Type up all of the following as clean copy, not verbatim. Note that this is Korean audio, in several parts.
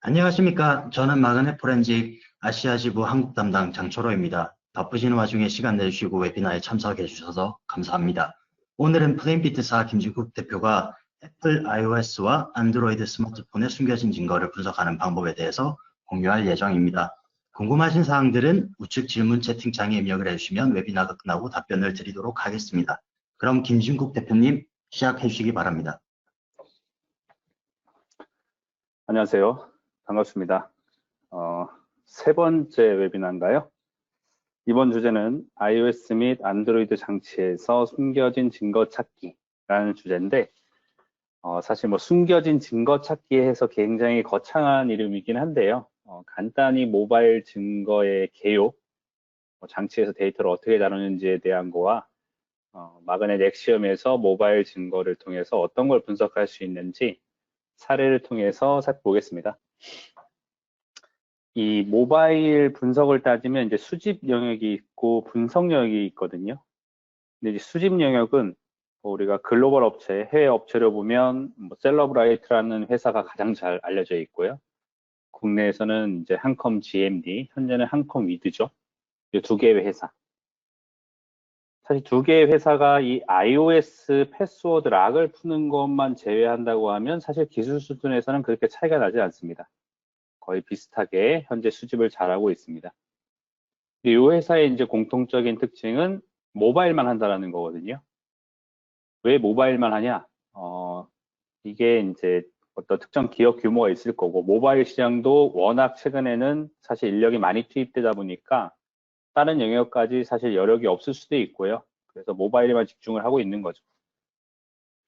안녕하십니까. 저는 마그넷 포렌식 아시아 지부 한국 담당 장철호입니다. 바쁘신 와중에 시간 내주시고 웨비나에 참석해 주셔서 감사합니다. 오늘은 프레임비트사 김진국 대표가 애플 iOS와 안드로이드 스마트폰의 숨겨진 증거를 분석하는 방법에 대해서 공유할 예정입니다. 궁금하신 사항들은 우측 질문 채팅창에 입력을 해주시면 웨비나가 끝나고 답변을 드리도록 하겠습니다. 그럼 김진국 대표님 시작해 주시기 바랍니다. 안녕하세요. 반갑습니다. 세 번째 웨비나인가요? 이번 주제는 iOS 및 안드로이드 장치에서 숨겨진 증거 찾기라는 주제인데, 사실 숨겨진 증거 찾기 해서 굉장히 거창한 이름이긴 한데요. 간단히 모바일 증거의 개요, 장치에서 데이터를 어떻게 다루는지에 대한 거와 마그넷 엑시엄에서 모바일 증거를 통해서 어떤 걸 분석할 수 있는지 사례를 통해서 살펴보겠습니다. 이 모바일 분석을 따지면 이제 수집 영역이 있고 분석 영역이 있거든요. 근데 이제 수집 영역은 우리가 글로벌 업체, 해외 업체로 보면 셀러브라이트라는 회사가 가장 잘 알려져 있고요. 국내에서는 이제 한컴 GMD, 현재는 한컴 위드죠. 이 두 개의 회사. 사실 두 개의 회사가 이 iOS 패스워드 락을 푸는 것만 제외한다고 하면 사실 기술 수준에서는 그렇게 차이가 나지 않습니다. 거의 비슷하게 현재 수집을 잘하고 있습니다. 이 회사의 이제 공통적인 특징은 모바일만 한다라는 거거든요. 왜 모바일만 하냐? 이게 이제 어떤 특정 기업 규모가 있을 거고, 모바일 시장도 워낙 최근에는 사실 인력이 많이 투입되다 보니까 다른 영역까지 사실 여력이 없을 수도 있고요. 그래서 모바일에만 집중을 하고 있는 거죠.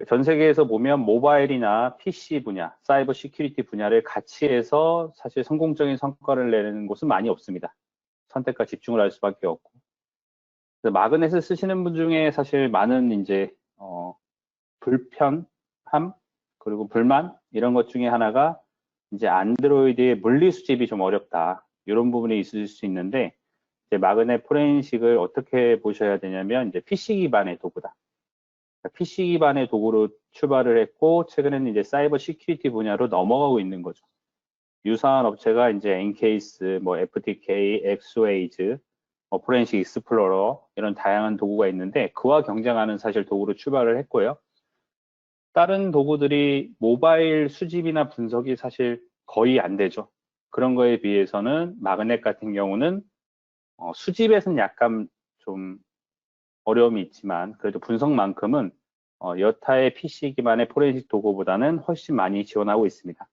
전 세계에서 보면 모바일이나 PC 분야, 사이버 시큐리티 분야를 같이 해서 사실 성공적인 성과를 내는 곳은 많이 없습니다. 선택과 집중을 할 수밖에 없고. 그래서 마그넷을 쓰시는 분 중에 사실 많은 이제 불편함 그리고 불만 이런 것 중에 하나가 이제 안드로이드의 물리 수집이 좀 어렵다 이런 부분이 있을 수 있는데 이제 마그넷 포렌식을 어떻게 보셔야 되냐면 이제 PC 기반의 도구다. PC 기반의 도구로 출발을 했고 최근에는 이제 사이버 시큐리티 분야로 넘어가고 있는 거죠. 유사한 업체가 이제 엔케이스, FTK, 엑스웨이즈, 포렌식 익스플로러 이런 다양한 도구가 있는데 그와 경쟁하는 사실 도구로 출발을 했고요. 다른 도구들이 모바일 수집이나 분석이 사실 거의 안 되죠. 그런 거에 비해서는 마그넷 같은 경우는 수집에서는 약간 좀 어려움이 있지만 그래도 분석만큼은 여타의 PC 기반의 포렌식 도구보다는 훨씬 많이 지원하고 있습니다.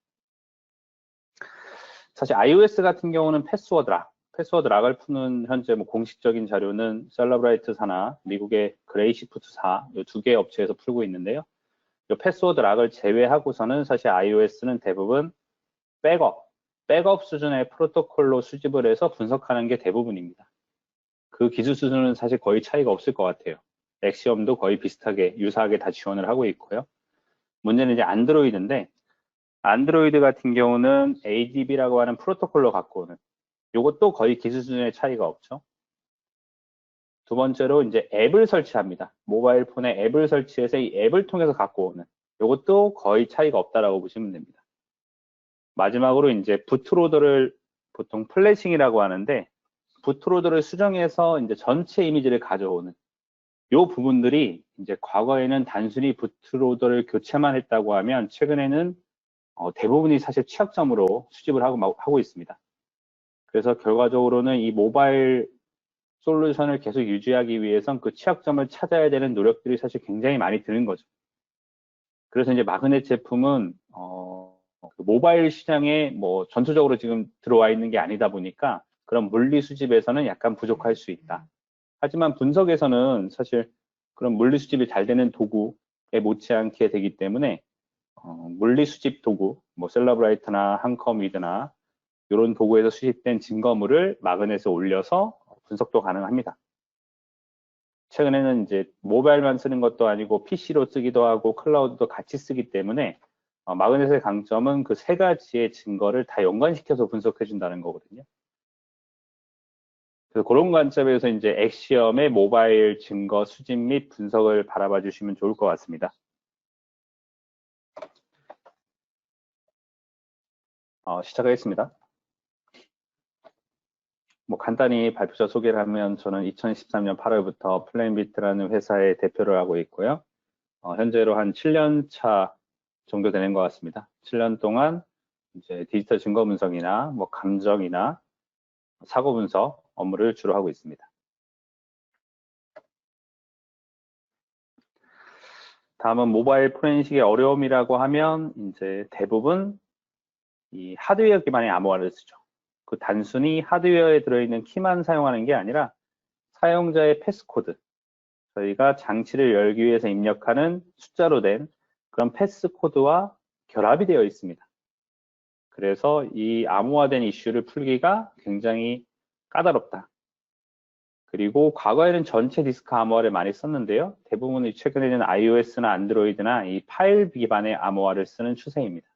사실 iOS 같은 경우는 패스워드 락을 푸는 현재 공식적인 자료는 셀러브라이트사나 미국의 그레이시프트사 이 두 개의 업체에서 풀고 있는데요. 이 패스워드 락을 제외하고서는 사실 iOS는 대부분 백업 수준의 프로토콜로 수집을 해서 분석하는 게 대부분입니다. 그 기술 수준은 사실 거의 차이가 없을 것 같아요. 엑시엄도 거의 비슷하게 유사하게 다 지원을 하고 있고요. 문제는 이제 안드로이드인데 안드로이드 같은 경우는 ADB라고 하는 프로토콜로 갖고 오는 이것도 거의 기술 수준의 차이가 없죠. 두 번째로 이제 앱을 설치합니다. 모바일 폰에 앱을 설치해서 이 앱을 통해서 갖고 오는 이것도 거의 차이가 없다라고 보시면 됩니다. 마지막으로 이제 부트로더를 보통 플래싱이라고 하는데 부트로더를 수정해서 이제 전체 이미지를 가져오는 이 부분들이 이제 과거에는 단순히 부트로더를 교체만 했다고 하면 최근에는 대부분이 사실 취약점으로 수집을 하고 있습니다. 그래서 결과적으로는 이 모바일 솔루션을 계속 유지하기 위해선 그 취약점을 찾아야 되는 노력들이 사실 굉장히 많이 드는 거죠. 그래서 이제 마그넷 제품은 그 모바일 시장에 전투적으로 지금 들어와 있는 게 아니다 보니까 그런 물리 수집에서는 약간 부족할 수 있다. 하지만 분석에서는 사실 그런 물리 수집이 잘 되는 도구에 못지않게 되기 때문에 물리 수집 도구, 셀러브라이트나 한컴위드나 이런 도구에서 수집된 증거물을 마그넷에 올려서 분석도 가능합니다. 최근에는 이제 모바일만 쓰는 것도 아니고 PC로 쓰기도 하고 클라우드도 같이 쓰기 때문에 마그넷의 강점은 그 세 가지의 증거를 다 연관시켜서 분석해 준다는 거거든요. 그래서 그런 관점에서 이제 엑시엄의 모바일 증거 수집 및 분석을 바라봐 주시면 좋을 것 같습니다. 시작하겠습니다. 간단히 발표자 소개를 하면 저는 2013년 8월부터 플랜비트라는 회사의 대표를 하고 있고요. 현재로 한 7년 차 정도 되는 것 같습니다. 7년 동안 이제 디지털 증거 분석이나 감정이나 사고 분석 업무를 주로 하고 있습니다. 다음은 모바일 포렌식의 어려움이라고 하면 이제 대부분 이 하드웨어 기반의 암호화를 쓰죠. 그 단순히 하드웨어에 들어있는 키만 사용하는 게 아니라 사용자의 패스코드, 저희가 장치를 열기 위해서 입력하는 숫자로 된 그런 패스코드와 결합이 되어 있습니다. 그래서 이 암호화된 이슈를 풀기가 굉장히 까다롭다. 그리고 과거에는 전체 디스크 암호화를 많이 썼는데요. 대부분 최근에는 iOS나 안드로이드나 이 파일 기반의 암호화를 쓰는 추세입니다.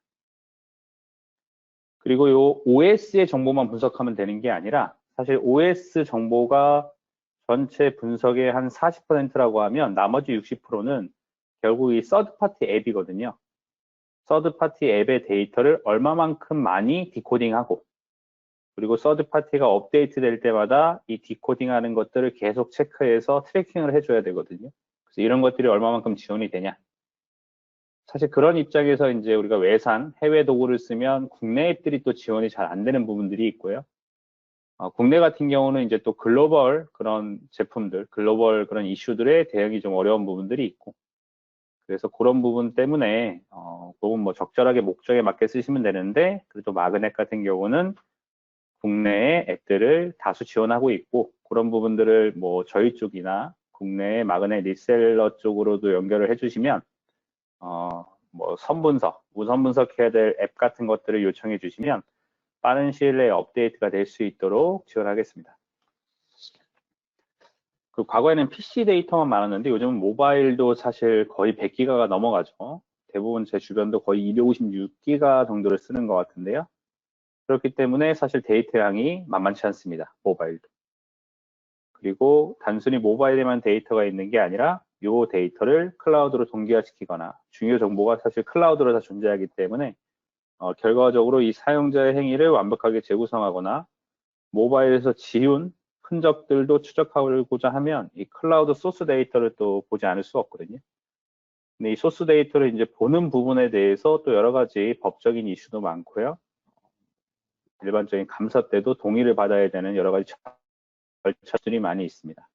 그리고 요 OS의 정보만 분석하면 되는 게 아니라 사실 OS 정보가 전체 분석의 한 40%라고 하면 나머지 60%는 결국 이 서드파티 앱이거든요. 서드파티 앱의 데이터를 얼마만큼 많이 디코딩하고 그리고 서드파티가 업데이트 될 때마다 이 디코딩하는 것들을 계속 체크해서 트래킹을 해줘야 되거든요. 그래서 이런 것들이 얼마만큼 지원이 되냐. 사실 그런 입장에서 이제 우리가 외산, 해외 도구를 쓰면 국내 앱들이 또 지원이 잘 안 되는 부분들이 있고요. 국내 같은 경우는 이제 또 글로벌 그런 제품들, 글로벌 그런 이슈들에 대응이 좀 어려운 부분들이 있고. 그래서 그런 부분 때문에, 그건 적절하게 목적에 맞게 쓰시면 되는데, 그래도 마그넷 같은 경우는 국내의 앱들을 다수 지원하고 있고, 그런 부분들을 저희 쪽이나 국내의 마그넷 리셀러 쪽으로도 연결을 해주시면, 선분석, 우선 분석해야 될 앱 같은 것들을 요청해 주시면 빠른 시일 내에 업데이트가 될 수 있도록 지원하겠습니다. 그 과거에는 PC 데이터만 많았는데 요즘은 모바일도 사실 거의 100기가가 넘어가죠. 대부분 제 주변도 거의 256기가 정도를 쓰는 것 같은데요. 그렇기 때문에 사실 데이터 양이 만만치 않습니다. 모바일도. 그리고 단순히 모바일에만 데이터가 있는 게 아니라 이 데이터를 클라우드로 동기화시키거나 중요 정보가 사실 클라우드로 다 존재하기 때문에 결과적으로 이 사용자의 행위를 완벽하게 재구성하거나 모바일에서 지운 흔적들도 추적하고자 하면 이 클라우드 소스 데이터를 또 보지 않을 수 없거든요. 근데 이 소스 데이터를 이제 보는 부분에 대해서 또 여러 가지 법적인 이슈도 많고요. 일반적인 감사 때도 동의를 받아야 되는 여러 가지 절차들이 많이 있습니다.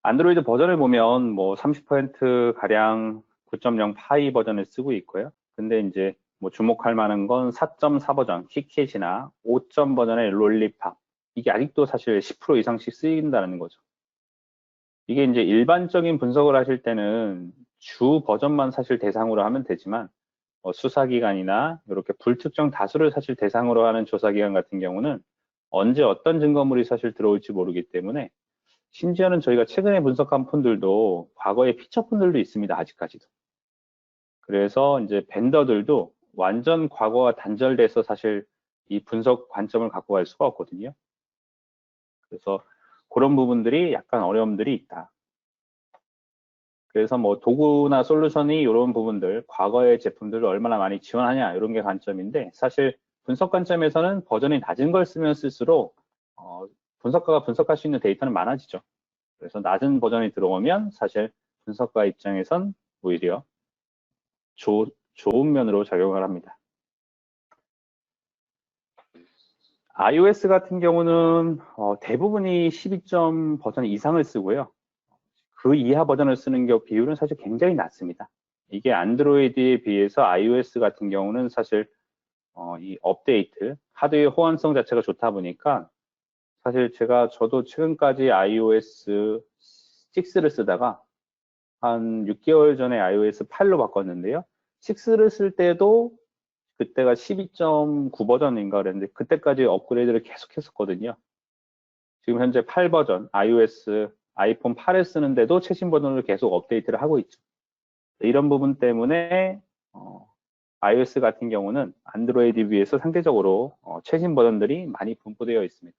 안드로이드 버전을 보면 30% 가량 9.0 파이 버전을 쓰고 있고요. 근데 이제 주목할 만한 건 4.4 버전 키캣이나 5점 버전의 롤리팝, 이게 아직도 사실 10% 이상씩 쓰인다는 거죠. 이게 이제 일반적인 분석을 하실 때는 주 버전만 사실 대상으로 하면 되지만 수사기관이나 이렇게 불특정 다수를 사실 대상으로 하는 조사기관 같은 경우는 언제 어떤 증거물이 사실 들어올지 모르기 때문에 심지어는 저희가 최근에 분석한 폰들도 과거의 피처 폰들도 있습니다. 아직까지도. 그래서 이제 벤더들도 완전 과거와 단절돼서 사실 이 분석 관점을 갖고 갈 수가 없거든요. 그래서 그런 부분들이 약간 어려움들이 있다. 그래서 도구나 솔루션이 이런 부분들, 과거의 제품들을 얼마나 많이 지원하냐 이런 게 관점인데 사실 분석 관점에서는 버전이 낮은 걸 쓰면 쓸수록 분석가가 분석할 수 있는 데이터는 많아지죠. 그래서 낮은 버전이 들어오면 사실 분석가 입장에선 오히려 좋은 면으로 작용을 합니다. iOS 같은 경우는 대부분이 12점 버전 이상을 쓰고요. 그 이하 버전을 쓰는 비율은 사실 굉장히 낮습니다. 이게 안드로이드에 비해서 iOS 같은 경우는 사실 이 업데이트, 하드웨어 호환성 자체가 좋다 보니까 사실 저도 최근까지 iOS 6를 쓰다가 한 6개월 전에 iOS 8로 바꿨는데요. 6를 쓸 때도 그때가 12.9 버전인가 그랬는데 그때까지 업그레이드를 계속 했었거든요. 지금 현재 8 버전, iOS, 아이폰 8을 쓰는데도 최신 버전을 계속 업데이트를 하고 있죠. 이런 부분 때문에 iOS 같은 경우는 안드로이드에 비해서 상대적으로 최신 버전들이 많이 분포되어 있습니다.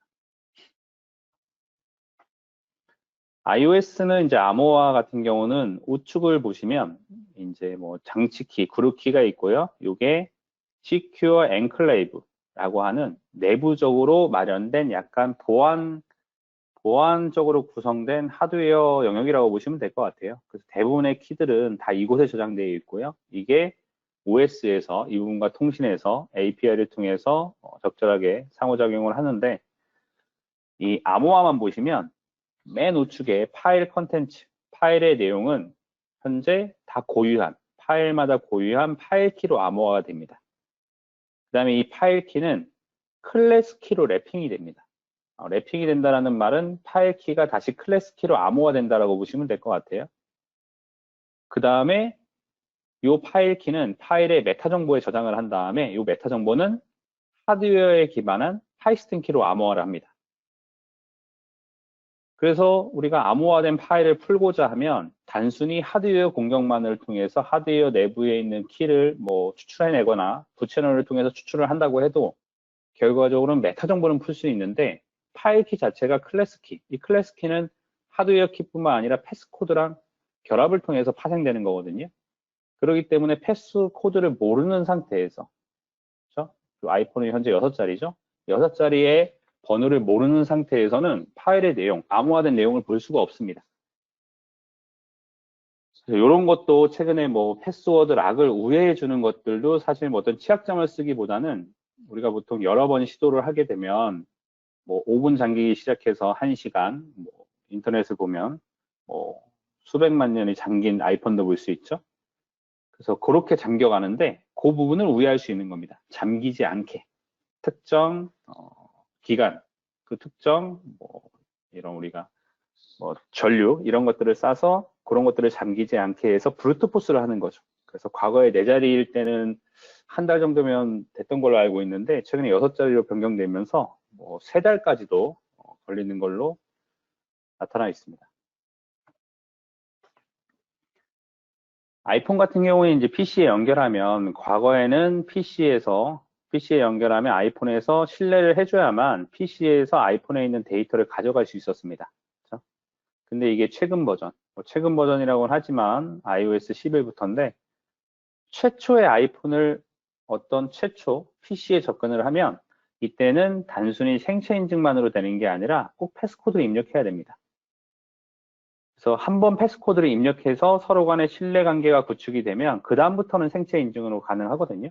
iOS는 이제 암호화 같은 경우는 우측을 보시면 이제 뭐 장치키, 그룹키가 있고요. 요게 Secure Enclave라고 하는 내부적으로 마련된 약간 보안적으로 구성된 하드웨어 영역이라고 보시면 될 것 같아요. 그래서 대부분의 키들은 다 이곳에 저장되어 있고요. 이게 OS에서 이 부분과 통신해서 API를 통해서 적절하게 상호작용을 하는데, 이 암호화만 보시면 맨 우측에 파일 컨텐츠, 파일의 내용은 현재 다 고유한, 파일마다 고유한 파일 키로 암호화가 됩니다. 그 다음에 이 파일 키는 클래스 키로 랩핑이 됩니다. 랩핑이 된다는 말은 파일 키가 다시 클래스 키로 암호화 된다라고 보시면 될 것 같아요. 그 다음에 이 파일 키는 파일의 메타 정보에 저장을 한 다음에 이 메타 정보는 하드웨어에 기반한 파이스팅 키로 암호화를 합니다. 그래서 우리가 암호화된 파일을 풀고자 하면 단순히 하드웨어 공격만을 통해서 하드웨어 내부에 있는 키를 뭐 추출해내거나 부채널을 통해서 추출을 한다고 해도 결과적으로는 메타 정보는 풀 수 있는데, 파일 키 자체가 클래스 키, 이 클래스 키는 하드웨어 키뿐만 아니라 패스 코드랑 결합을 통해서 파생되는 거거든요. 그렇기 때문에 패스 코드를 모르는 상태에서, 그렇죠? 아이폰은 현재 6자리죠. 6자리의 번호를 모르는 상태에서는 파일의 내용, 암호화된 내용을 볼 수가 없습니다. 이런 것도 최근에 뭐 패스워드 락을 우회해 주는 것들도 사실 뭐 어떤 취약점을 쓰기보다는 우리가 보통 여러 번 시도를 하게 되면 뭐 5분 잠기기 시작해서 1시간, 뭐 인터넷을 보면 뭐 수백만 년이 잠긴 아이폰도 볼 수 있죠. 그래서 그렇게 잠겨가는데 그 부분을 우회할 수 있는 겁니다. 잠기지 않게 특정 기간, 그 특정 뭐 이런 우리가 뭐 전류 이런 것들을 싸서 그런 것들을 잠기지 않게 해서 브루트 포스를 하는 거죠. 그래서 과거에 4자리일 때는 한 달 정도면 됐던 걸로 알고 있는데 최근에 6자리로 변경되면서 뭐 3달까지도 걸리는 걸로 나타나 있습니다. 아이폰 같은 경우에 이제 PC에 연결하면, 과거에는 PC에 연결하면 아이폰에서 신뢰를 해줘야만 PC에서 아이폰에 있는 데이터를 가져갈 수 있었습니다. 그렇죠? 근데 이게 최근 버전, 최근 버전이라고는 하지만 iOS 11부터인데, 최초의 아이폰을 최초 PC에 접근을 하면 이때는 단순히 생체 인증만으로 되는 게 아니라 꼭 패스코드를 입력해야 됩니다. 그래서 한번 패스코드를 입력해서 서로 간의 신뢰관계가 구축이 되면 그 다음부터는 생체 인증으로 가능하거든요.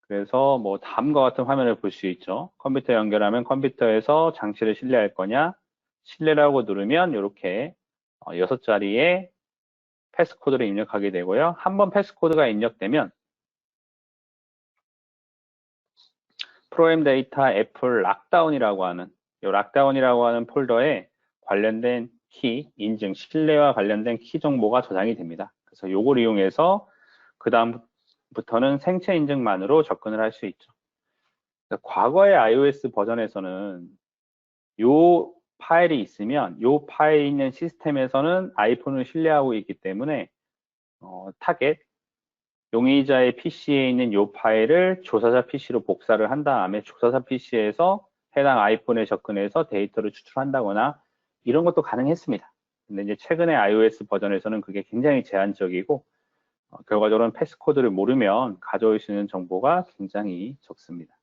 그래서 뭐 다음과 같은 화면을 볼 수 있죠. 컴퓨터 연결하면 컴퓨터에서 장치를 신뢰할 거냐, 신뢰라고 누르면 이렇게 6자리의 패스코드를 입력하게 되고요. 한번 패스코드가 입력되면 프로그램 데이터 애플 락다운이라고 하는, 이 락다운이라고 하는 폴더에 관련된 키, 인증, 신뢰와 관련된 키 정보가 저장이 됩니다. 그래서 이걸 이용해서 그 다음부터는 생체 인증만으로 접근을 할 수 있죠. 과거의 iOS 버전에서는 이 파일이 있으면 이 파일이 있는 시스템에서는 아이폰을 신뢰하고 있기 때문에 타겟, 용의자의 PC에 있는 이 파일을 조사자 PC로 복사를 한 다음에 조사자 PC에서 해당 아이폰에 접근해서 데이터를 추출한다거나 이런 것도 가능했습니다. 근데 이제 최근의 iOS 버전에서는 그게 굉장히 제한적이고 결과적으로는 패스코드를 모르면 가져올 수 있는 정보가 굉장히 적습니다.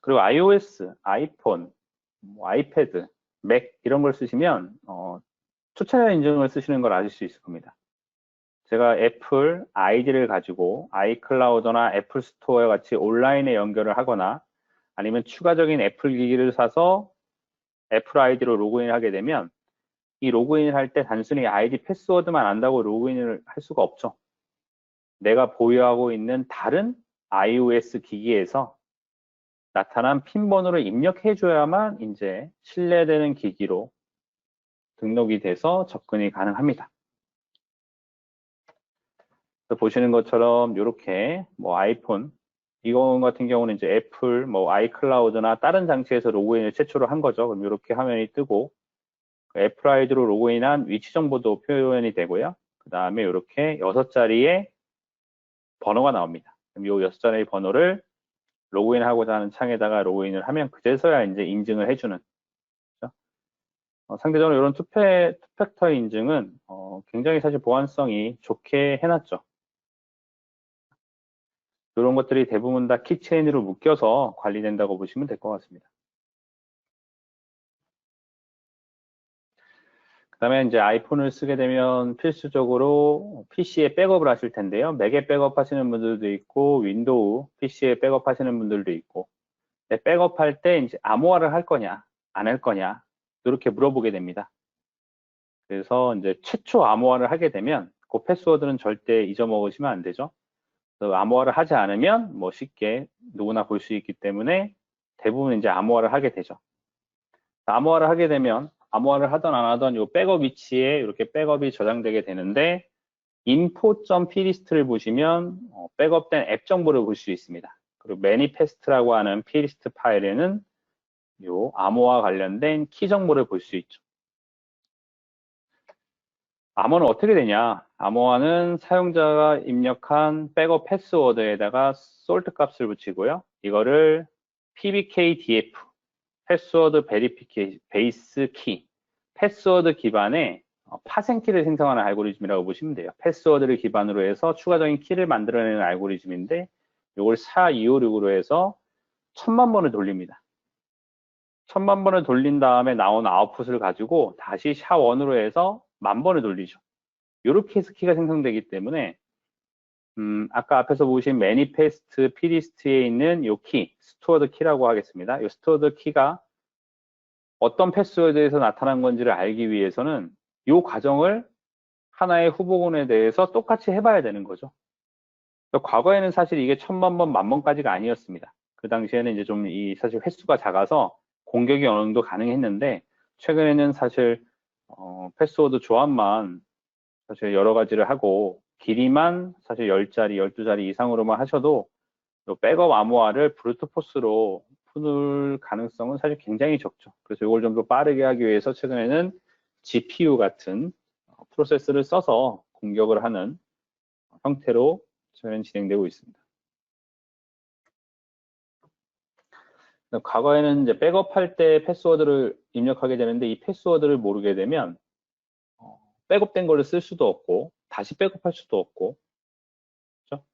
그리고 iOS, 아이폰, 아이패드, 맥 이런 걸 쓰시면 투차자 인증을 쓰시는 걸 아실 수 있을 겁니다. 제가 애플 아이디를 가지고 아이클라우드나 애플 스토어와 같이 온라인에 연결을 하거나 아니면 추가적인 애플 기기를 사서 애플 아이디로 로그인을 하게 되면 이 로그인을 할 때 단순히 아이디 패스워드만 안다고 로그인을 할 수가 없죠. 내가 보유하고 있는 다른 iOS 기기에서 나타난 핀 번호를 입력해 줘야만 이제 신뢰되는 기기로 등록이 돼서 접근이 가능합니다. 보시는 것처럼 이렇게 뭐 아이폰 이거 같은 경우는 이제 애플 뭐 아이클라우드나 다른 장치에서 로그인을 최초로 한 거죠. 그럼 이렇게 화면이 뜨고 애플 아이디로 로그인한 위치 정보도 표현이 되고요. 그 다음에 이렇게 6자리의 번호가 나옵니다. 그럼 이 6자리의 번호를 로그인하고자 하는 창에다가 로그인을 하면 그제서야 이제 인증을 해주는, 그렇죠? 상대적으로 이런 투팩터 인증은 굉장히 사실 보안성이 좋게 해놨죠. 이런 것들이 대부분 다 키체인으로 묶여서 관리된다고 보시면 될 것 같습니다. 그 다음에 이제 아이폰을 쓰게 되면 필수적으로 PC에 백업을 하실 텐데요. 맥에 백업 하시는 분들도 있고, 윈도우 PC에 백업 하시는 분들도 있고, 백업할 때 이제 암호화를 할 거냐, 안 할 거냐, 이렇게 물어보게 됩니다. 그래서 이제 최초 암호화를 하게 되면 그 패스워드는 절대 잊어먹으시면 안 되죠. 암호화를 하지 않으면 뭐 쉽게 누구나 볼 수 있기 때문에 대부분 이제 암호화를 하게 되죠. 암호화를 하게 되면 암호화를 하던 안 하던 이 백업 위치에 이렇게 백업이 저장되게 되는데 info.plist를 보시면 백업된 앱 정보를 볼 수 있습니다. 그리고 manifest라고 하는 plist 파일에는 이 암호화 관련된 키 정보를 볼 수 있죠. 암호는 어떻게 되냐? 암호화는 사용자가 입력한 백업 패스워드에다가 솔트 값을 붙이고요. 이거를 pbkdf, 패스워드 베리피케이션 베이스 키, 패스워드 기반의 파생키를 생성하는 알고리즘이라고 보시면 돼요. 패스워드를 기반으로 해서 추가적인 키를 만들어내는 알고리즘인데 이걸 4256으로 해서 1000만 번을 돌립니다. 1000만 번을 돌린 다음에 나온 아웃풋을 가지고 다시 샤1으로 해서 10,000번을 돌리죠. 이렇게 해서 키가 생성되기 때문에 아까 앞에서 보신 매니페스트 피리스트에 있는 이 키, 스토어드 키라고 하겠습니다. 이 스토어드 키가 어떤 패스워드에서 나타난 건지를 알기 위해서는 이 과정을 하나의 후보군에 대해서 똑같이 해봐야 되는 거죠. 과거에는 사실 이게 1000만 번, 10,000번까지가 아니었습니다. 그 당시에는 이제 좀 사실 횟수가 작아서 공격이 어느 정도 가능했는데 최근에는 사실 패스워드 조합만 사실 여러 가지를 하고 길이만 사실 10자리, 12자리 이상으로만 하셔도 백업 암호화를 브루트포스로 풀 가능성은 사실 굉장히 적죠. 그래서 이걸 좀 더 빠르게 하기 위해서 최근에는 GPU 같은 프로세스를 써서 공격을 하는 형태로 최근에 진행되고 있습니다. 과거에는 이제 백업할 때 패스워드를 입력하게 되는데 이 패스워드를 모르게 되면 백업된 거를 쓸 수도 없고 다시 백업할 수도 없고 그렇죠?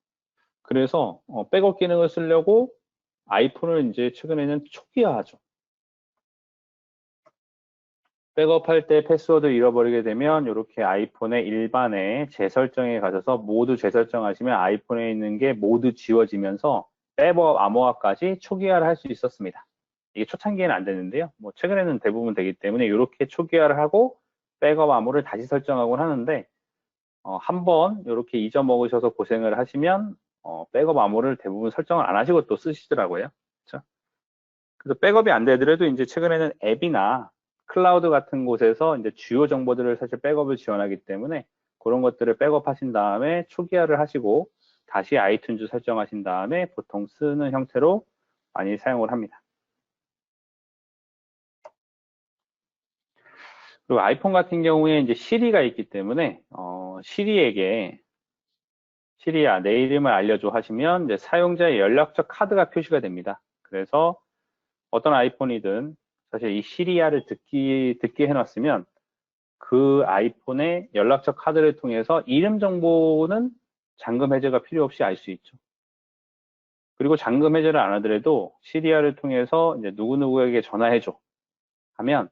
그래서 백업 기능을 쓰려고 아이폰을 이제 최근에는 초기화하죠. 백업할 때 패스워드 잃어버리게 되면 이렇게 아이폰의 일반의 재설정에 가셔서 모두 재설정하시면 아이폰에 있는 게 모두 지워지면서 백업 암호화까지 초기화를 할 수 있었습니다. 이게 초창기에는 안 되는데요. 뭐 최근에는 대부분 되기 때문에 이렇게 초기화를 하고 백업 암호를 다시 설정하곤 하는데 한번 이렇게 잊어먹으셔서 고생을 하시면 백업 암호를 대부분 설정을 안 하시고 또 쓰시더라고요. 그렇죠? 그래서 백업이 안 되더라도 이제 최근에는 앱이나 클라우드 같은 곳에서 이제 주요 정보들을 사실 백업을 지원하기 때문에 그런 것들을 백업하신 다음에 초기화를 하시고 다시 아이튠즈 설정하신 다음에 보통 쓰는 형태로 많이 사용을 합니다. 그리고 아이폰 같은 경우에 이제 시리가 있기 때문에 시리에게 시리야 내 이름을 알려줘 하시면 이제 사용자의 연락처 카드가 표시가 됩니다. 그래서 어떤 아이폰이든 사실 이 시리아를 듣게 해놨으면 그 아이폰의 연락처 카드를 통해서 이름 정보는 잠금 해제가 필요 없이 알 수 있죠. 그리고 잠금 해제를 안 하더라도 시리아를 통해서 이제 누구누구에게 전화해줘 하면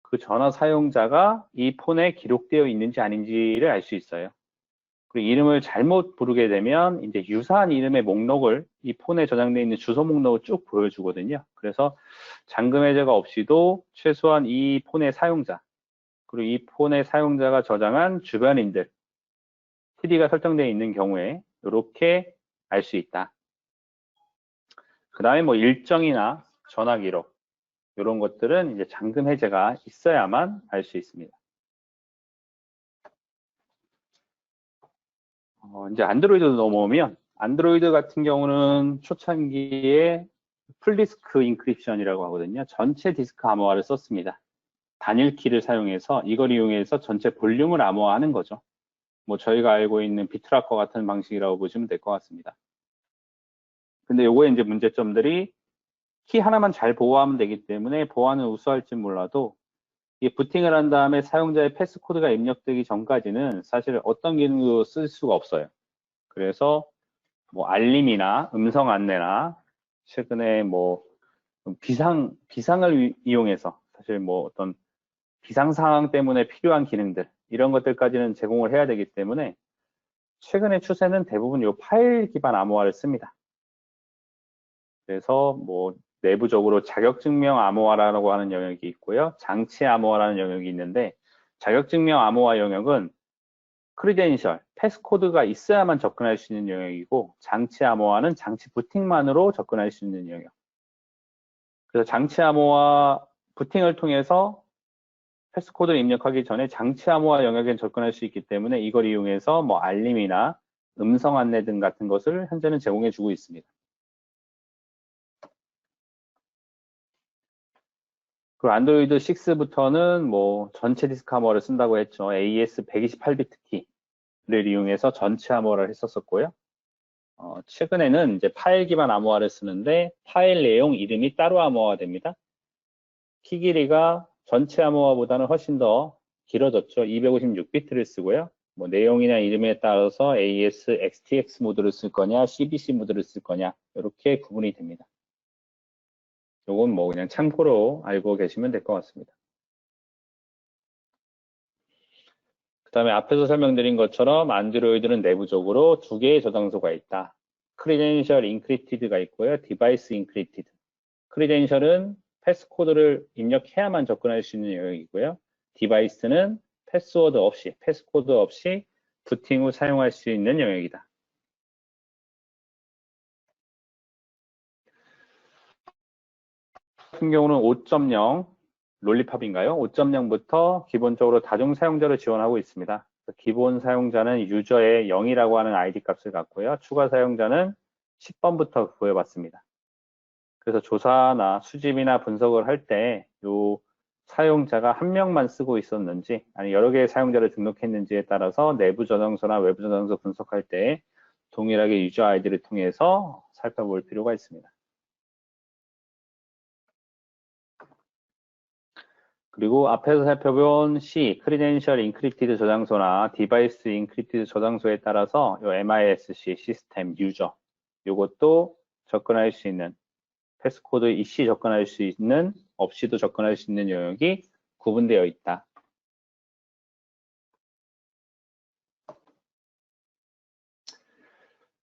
그 전화 사용자가 이 폰에 기록되어 있는지 아닌지를 알 수 있어요. 그리고 이름을 잘못 부르게 되면 이제 유사한 이름의 목록을 이 폰에 저장되어 있는 주소 목록을 쭉 보여주거든요. 그래서 잠금 해제가 없이도 최소한 이 폰의 사용자 그리고 이 폰의 사용자가 저장한 주변인들 TD가 설정되어 있는 경우에 이렇게 알 수 있다. 그 다음에 뭐 일정이나 전화 기록 이런 것들은 이제 잠금 해제가 있어야만 알 수 있습니다. 이제 안드로이드로 넘어오면 안드로이드 같은 경우는 초창기에 풀디스크 인크립션이라고 하거든요. 전체 디스크 암호화를 썼습니다. 단일 키를 사용해서 이걸 이용해서 전체 볼륨을 암호화하는 거죠. 뭐 저희가 알고 있는 비트라커 같은 방식이라고 보시면 될 것 같습니다. 근데 요거의 이제 문제점들이 키 하나만 잘 보호하면 되기 때문에 보안은 우수할지 몰라도 이 부팅을 한 다음에 사용자의 패스코드가 입력되기 전까지는 사실 어떤 기능도 쓸 수가 없어요. 그래서 뭐 알림이나 음성 안내나 최근에 뭐 비상을 이용해서 사실 뭐 어떤 비상 상황 때문에 필요한 기능들 이런 것들까지는 제공을 해야 되기 때문에 최근의 추세는 대부분 이 파일 기반 암호화를 씁니다. 그래서 뭐 내부적으로 자격증명 암호화라고 하는 영역이 있고요. 장치 암호화라는 영역이 있는데 자격증명 암호화 영역은 크리덴셜, 패스코드가 있어야만 접근할 수 있는 영역이고 장치 암호화는 장치 부팅만으로 접근할 수 있는 영역. 그래서 장치 암호화 부팅을 통해서 패스코드를 입력하기 전에 장치 암호화 영역에 접근할 수 있기 때문에 이걸 이용해서 뭐 알림이나 음성 안내 등 같은 것을 현재는 제공해 주고 있습니다. 그리고 안드로이드 6부터는 뭐 전체 디스크 암호화를 쓴다고 했죠. AES 128비트 키를 이용해서 전체 암호화를 했었고요. 최근에는 이제 파일 기반 암호화를 쓰는데 파일 내용 이름이 따로 암호화가 됩니다. 키 길이가 전체 암호화보다는 훨씬 더 길어졌죠. 256비트를 쓰고요. 뭐 내용이나 이름에 따라서 AES, XTX 모드를 쓸 거냐, CBC 모드를 쓸 거냐 이렇게 구분이 됩니다. 요건 뭐 그냥 참고로 알고 계시면 될 것 같습니다. 그 다음에 앞에서 설명드린 것처럼 안드로이드는 내부적으로 두 개의 저장소가 있다. 크리덴셜 인크리티드가 있고요. 디바이스 인크리티드. 크리덴셜은 패스코드를 입력해야만 접근할 수 있는 영역이고요. 디바이스는 패스코드 없이 부팅 후 사용할 수 있는 영역이다. 같은 경우는 5.0 롤리팝인가요? 5.0부터 기본적으로 다중 사용자를 지원하고 있습니다. 기본 사용자는 유저의 0이라고 하는 아이디 값을 갖고요. 추가 사용자는 10번부터 구해봤습니다. 그래서 조사나 수집이나 분석을 할 때 요 사용자가 한 명만 쓰고 있었는지 아니 여러 개의 사용자를 등록했는지에 따라서 내부 저장소나 외부 저장소 분석할 때 동일하게 유저 아이디를 통해서 살펴볼 필요가 있습니다. 그리고 앞에서 살펴본 C, 크리덴셜 인크리티드 저장소나 디바이스 인크리티드 저장소에 따라서 요 MISC, 시스템, 유저 요것도 접근할 수 있는 패스코드 이시 접근할 수 있는 없이도 접근할 수 있는 영역이 구분되어 있다.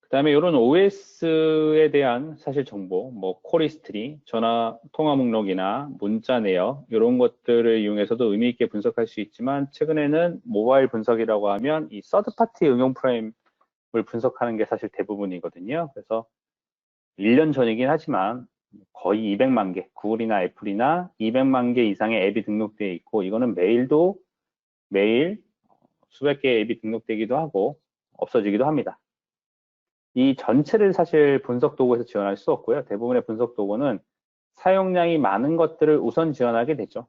그 다음에 이런 OS에 대한 사실 정보, 뭐 콜히스트리, 전화 통화 목록이나 문자 내역 이런 것들을 이용해서도 의미 있게 분석할 수 있지만 최근에는 모바일 분석이라고 하면 이 서드파티 응용 프레임을 분석하는 게 사실 대부분이거든요. 그래서 1년 전이긴 하지만 거의 200만 개, 구글이나 애플이나 200만 개 이상의 앱이 등록되어 있고 이거는 매일 수백 개의 앱이 등록되기도 하고 없어지기도 합니다. 이 전체를 사실 분석 도구에서 지원할 수 없고요. 대부분의 분석 도구는 사용량이 많은 것들을 우선 지원하게 되죠.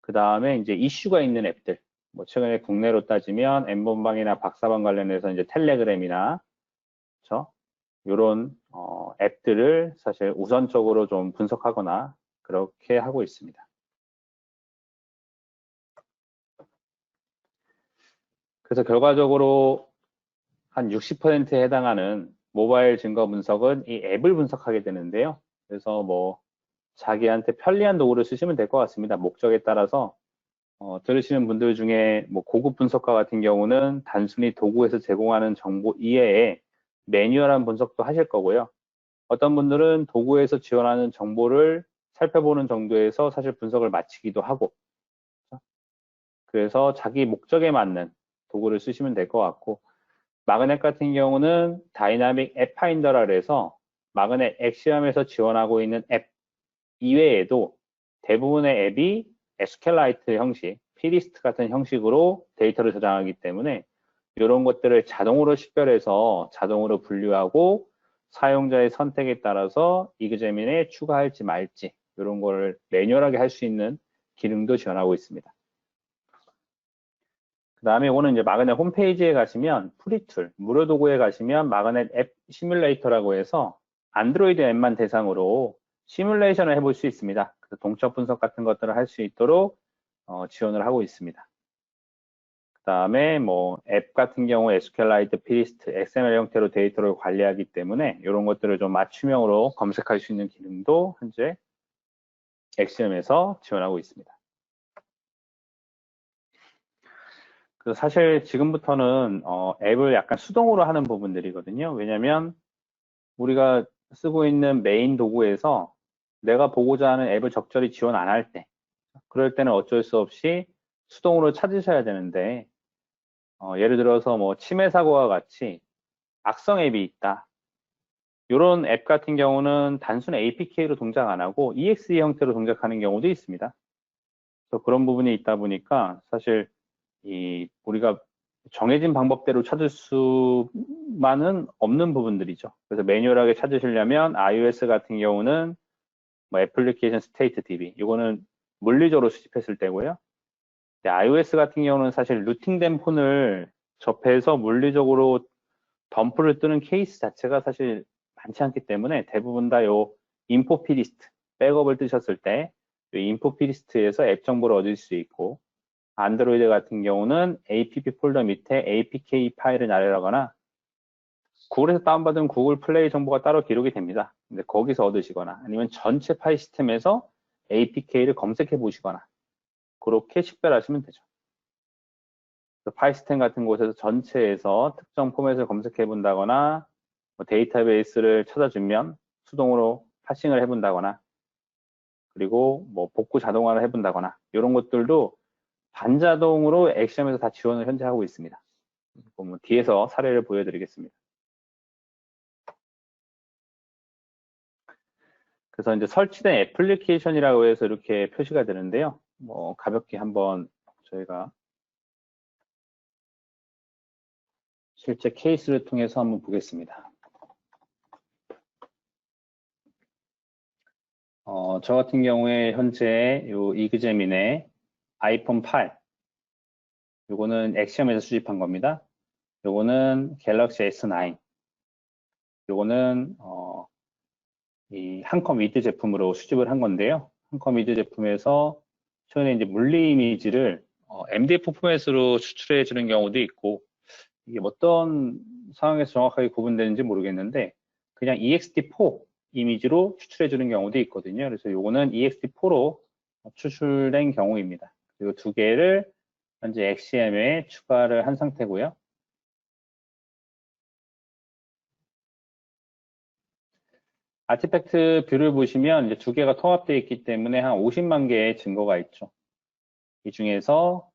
그 다음에 이제 이슈가 있는 앱들, 뭐 최근에 국내로 따지면 N번방이나 박사방 관련해서 이제 텔레그램이나 그렇죠? 이런 앱들을 사실 우선적으로 좀 분석하거나 그렇게 하고 있습니다. 그래서 결과적으로 한 60%에 해당하는 모바일 증거 분석은 이 앱을 분석하게 되는데요. 그래서 뭐 자기한테 편리한 도구를 쓰시면 될 것 같습니다. 목적에 따라서 들으시는 분들 중에 뭐 고급 분석가 같은 경우는 단순히 도구에서 제공하는 정보 이외에 매뉴얼한 분석도 하실 거고요. 어떤 분들은 도구에서 지원하는 정보를 살펴보는 정도에서 사실 분석을 마치기도 하고 그래서 자기 목적에 맞는 도구를 쓰시면 될 것 같고 마그넷 같은 경우는 다이나믹 앱 파인더라 그래서 마그넷 엑시엄에서 지원하고 있는 앱 이외에도 대부분의 앱이 SQLite 형식, plist 같은 형식으로 데이터를 저장하기 때문에 이런 것들을 자동으로 식별해서 자동으로 분류하고 사용자의 선택에 따라서 이그제민에 추가할지 말지 이런 거를 매뉴얼하게 할 수 있는 기능도 지원하고 있습니다. 그 다음에 이거는 이제 마그넷 홈페이지에 가시면 프리툴, 무료 도구에 가시면 마그넷 앱 시뮬레이터라고 해서 안드로이드 앱만 대상으로 시뮬레이션을 해볼 수 있습니다. 그래서 동적 분석 같은 것들을 할 수 있도록 지원을 하고 있습니다. 그 다음에 뭐 앱 같은 경우 SQLite, Plist, XML 형태로 데이터를 관리하기 때문에 이런 것들을 좀 맞춤형으로 검색할 수 있는 기능도 현재 엑시엄에서 지원하고 있습니다. 그래서 사실 지금부터는 앱을 약간 수동으로 하는 부분들이거든요. 왜냐하면 우리가 쓰고 있는 메인 도구에서 내가 보고자 하는 앱을 적절히 지원 안 할 때, 그럴 때는 어쩔 수 없이 수동으로 찾으셔야 되는데, 예를 들어서 뭐 침해 사고와 같이 악성 앱이 있다. 이런 앱 같은 경우는 단순 APK로 동작 안 하고 EXE 형태로 동작하는 경우도 있습니다. 그래서 그런 부분이 있다 보니까 사실 우리가 정해진 방법대로 찾을 수만은 없는 부분들이죠. 그래서 매뉴얼하게 찾으시려면 iOS 같은 경우는 뭐 애플리케이션 스테이트 DB 이거는 물리적으로 수집했을 때고요. iOS 같은 경우는 사실 루팅된 폰을 접해서 물리적으로 덤프를 뜨는 케이스 자체가 사실 많지 않기 때문에 대부분 다 요 인포피리스트 백업을 뜨셨을 때 인포피리스트에서 앱 정보를 얻을 수 있고, 안드로이드 같은 경우는 app 폴더 밑에 apk 파일을 나열하거나 구글에서 다운받은 구글 플레이 정보가 따로 기록이 됩니다. 근데 거기서 얻으시거나 아니면 전체 파일 시스템에서 apk를 검색해 보시거나 그렇게 식별하시면 되죠. 파일 시스템 같은 곳에서 전체에서 특정 포맷을 검색해 본다거나 뭐 데이터베이스를 찾아주면 수동으로 파싱을 해본다거나 그리고 뭐 복구 자동화를 해본다거나 이런 것들도 반자동으로 엑시엄에서 다 지원을 현재 하고 있습니다. 보면 뒤에서 사례를 보여드리겠습니다. 그래서 이제 설치된 애플리케이션이라고 해서 이렇게 표시가 되는데요. 뭐 가볍게 한번 저희가 실제 케이스를 통해서 한번 보겠습니다. 저 같은 경우에 현재 요 이그제민의 아이폰 8 요거는 엑시엄에서 수집한 겁니다. 요거는 갤럭시 S9 요거는 이 한컴 위드 제품으로 수집을 한 건데요. 한컴 위드 제품에서 최근에 이제 물리 이미지를 MDF 포맷으로 추출해 주는 경우도 있고, 이게 어떤 상황에서 정확하게 구분되는지 모르겠는데 그냥 EXT4 이미지로 추출해 주는 경우도 있거든요. 그래서 요거는 EXT4로 추출된 경우입니다. 그리고 두 개를 현재 엑시엠에 추가를 한 상태고요. 아티팩트 뷰를 보시면 이제 두 개가 통합되어 있기 때문에 한 50만 개의 증거가 있죠. 이 중에서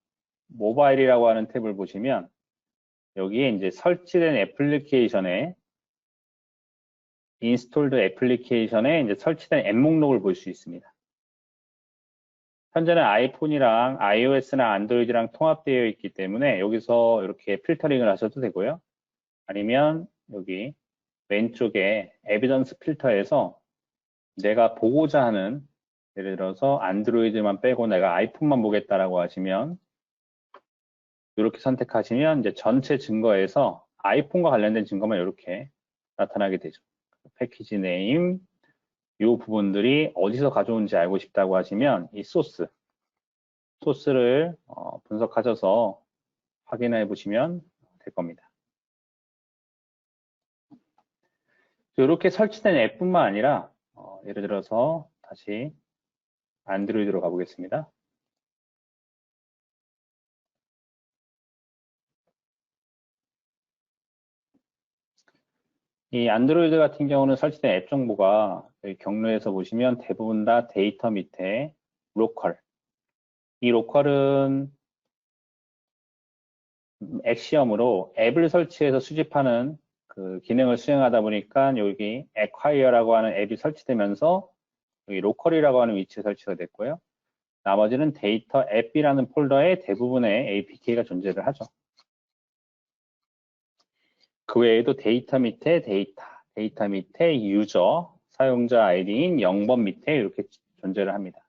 모바일이라고 하는 탭을 보시면 여기에 이제 설치된 애플리케이션에 인스톨드 애플리케이션에 이제 설치된 앱 목록을 볼 수 있습니다. 현재는 아이폰이랑 iOS나 안드로이드랑 통합되어 있기 때문에 여기서 이렇게 필터링을 하셔도 되고요. 아니면 여기 왼쪽에 에비던스 필터에서 내가 보고자 하는, 예를 들어서 안드로이드만 빼고 내가 아이폰만 보겠다라고 하시면 이렇게 선택하시면 이제 전체 증거에서 아이폰과 관련된 증거만 이렇게 나타나게 되죠. 패키지 네임, 이 부분들이 어디서 가져온지 알고 싶다고 하시면 이 소스를 분석하셔서 확인해 보시면 될 겁니다. 이렇게 설치된 앱뿐만 아니라 예를 들어서 다시 안드로이드로 가보겠습니다. 이 안드로이드 같은 경우는 설치된 앱 정보가 여기 경로에서 보시면 대부분 다 데이터 밑에 로컬. 이 로컬은 엑시엄으로 앱을 설치해서 수집하는 그 기능을 수행하다 보니까 여기 acquire라고 하는 앱이 설치되면서 여기 로컬이라고 하는 위치에 설치가 됐고요. 나머지는 데이터 앱이라는 폴더에 대부분의 APK가 존재를 하죠. 그 외에도 데이터 밑에 데이터 밑에 유저, 사용자 아이디인 0번 밑에 이렇게 존재를 합니다.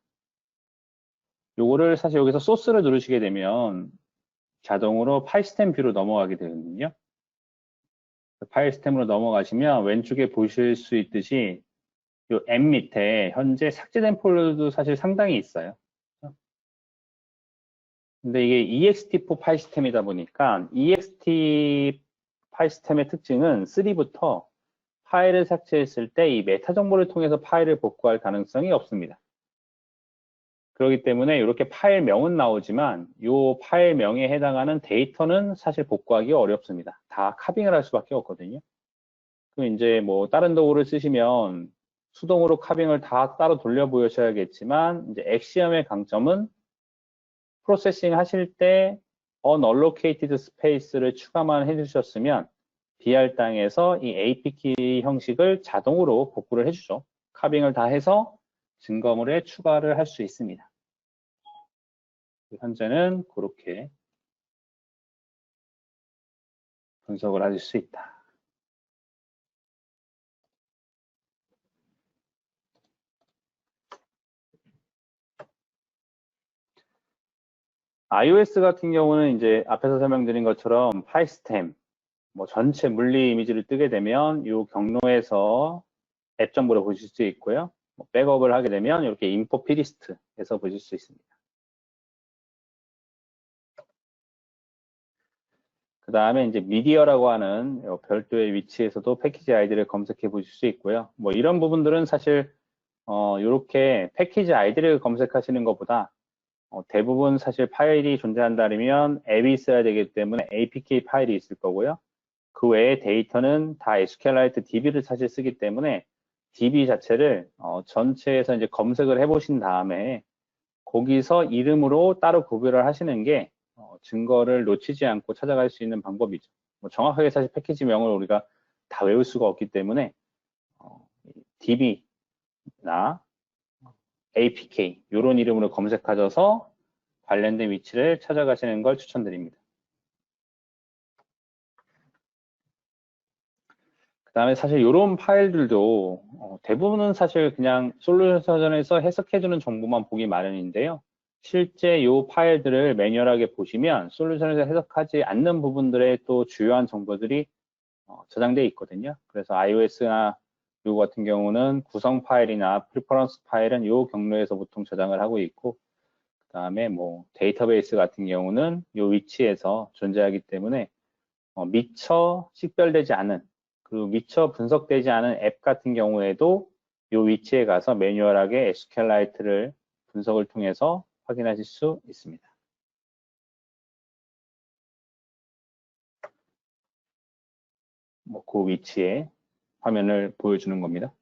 요거를 사실 여기서 소스를 누르시게 되면 자동으로 파일 시스템 뷰로 넘어가게 되거든요. 파일 시스템으로 넘어가시면 왼쪽에 보실 수 있듯이 이 앱 밑에 현재 삭제된 폴더도 사실 상당히 있어요. 근데 이게 ext4 파일 시스템이다 보니까 ext 파일 시스템의 특징은 3부터 파일을 삭제했을 때 이 메타 정보를 통해서 파일을 복구할 가능성이 없습니다. 그렇기 때문에 이렇게 파일명은 나오지만 이 파일명에 해당하는 데이터는 사실 복구하기 어렵습니다. 다 카빙을 할 수밖에 없거든요. 그럼 이제 뭐 다른 도구를 쓰시면 수동으로 카빙을 다 따로 돌려 보여셔야겠지만 이제 엑시엄의 강점은 프로세싱 하실 때 unallocated space를 추가만 해주셨으면 BR당에서 이 APK 형식을 자동으로 복구를 해주죠. 카빙을 다 해서 증거물에 추가를 할 수 있습니다. 현재는 그렇게 분석을 하실 수 있다. iOS 같은 경우는 이제 앞에서 설명드린 것처럼 파일 시스템, 뭐 전체 물리 이미지를 뜨게 되면 이 경로에서 앱 정보를 보실 수 있고요. 뭐 백업을 하게 되면 이렇게 인포 피리스트에서 보실 수 있습니다. 그 다음에 이제 미디어라고 하는 별도의 위치에서도 패키지 아이디를 검색해 보실 수 있고요. 뭐 이런 부분들은 사실 이렇게 패키지 아이디를 검색하시는 것보다 대부분 사실 파일이 존재한다면 앱이 있어야 되기 때문에 APK 파일이 있을 거고요. 그 외에 데이터는 다 SQLite DB를 사실 쓰기 때문에 DB 자체를 전체에서 이제 검색을 해보신 다음에 거기서 이름으로 따로 구별을 하시는 게 증거를 놓치지 않고 찾아갈 수 있는 방법이죠. 뭐 정확하게 사실 패키지명을 우리가 다 외울 수가 없기 때문에 DB나 APK 이런 이름으로 검색하셔서 관련된 위치를 찾아가시는 걸 추천드립니다. 그 다음에 사실 이런 파일들도 대부분은 사실 그냥 솔루션에서 해석해주는 정보만 보기 마련인데요. 실제 이 파일들을 매뉴얼하게 보시면 솔루션에서 해석하지 않는 부분들의 또 주요한 정보들이 저장되어 있거든요. 그래서 iOS나 요 같은 경우는 구성 파일이나 프리퍼런스 파일은 이 경로에서 보통 저장을 하고 있고, 그 다음에 뭐 데이터베이스 같은 경우는 이 위치에서 존재하기 때문에 미처 식별되지 않은, 그리고 미처 분석되지 않은 앱 같은 경우에도 이 위치에 가서 매뉴얼하게 SQLite를 분석을 통해서 확인하실 수 있습니다. 뭐 그 위치에 화면을 보여주는 겁니다.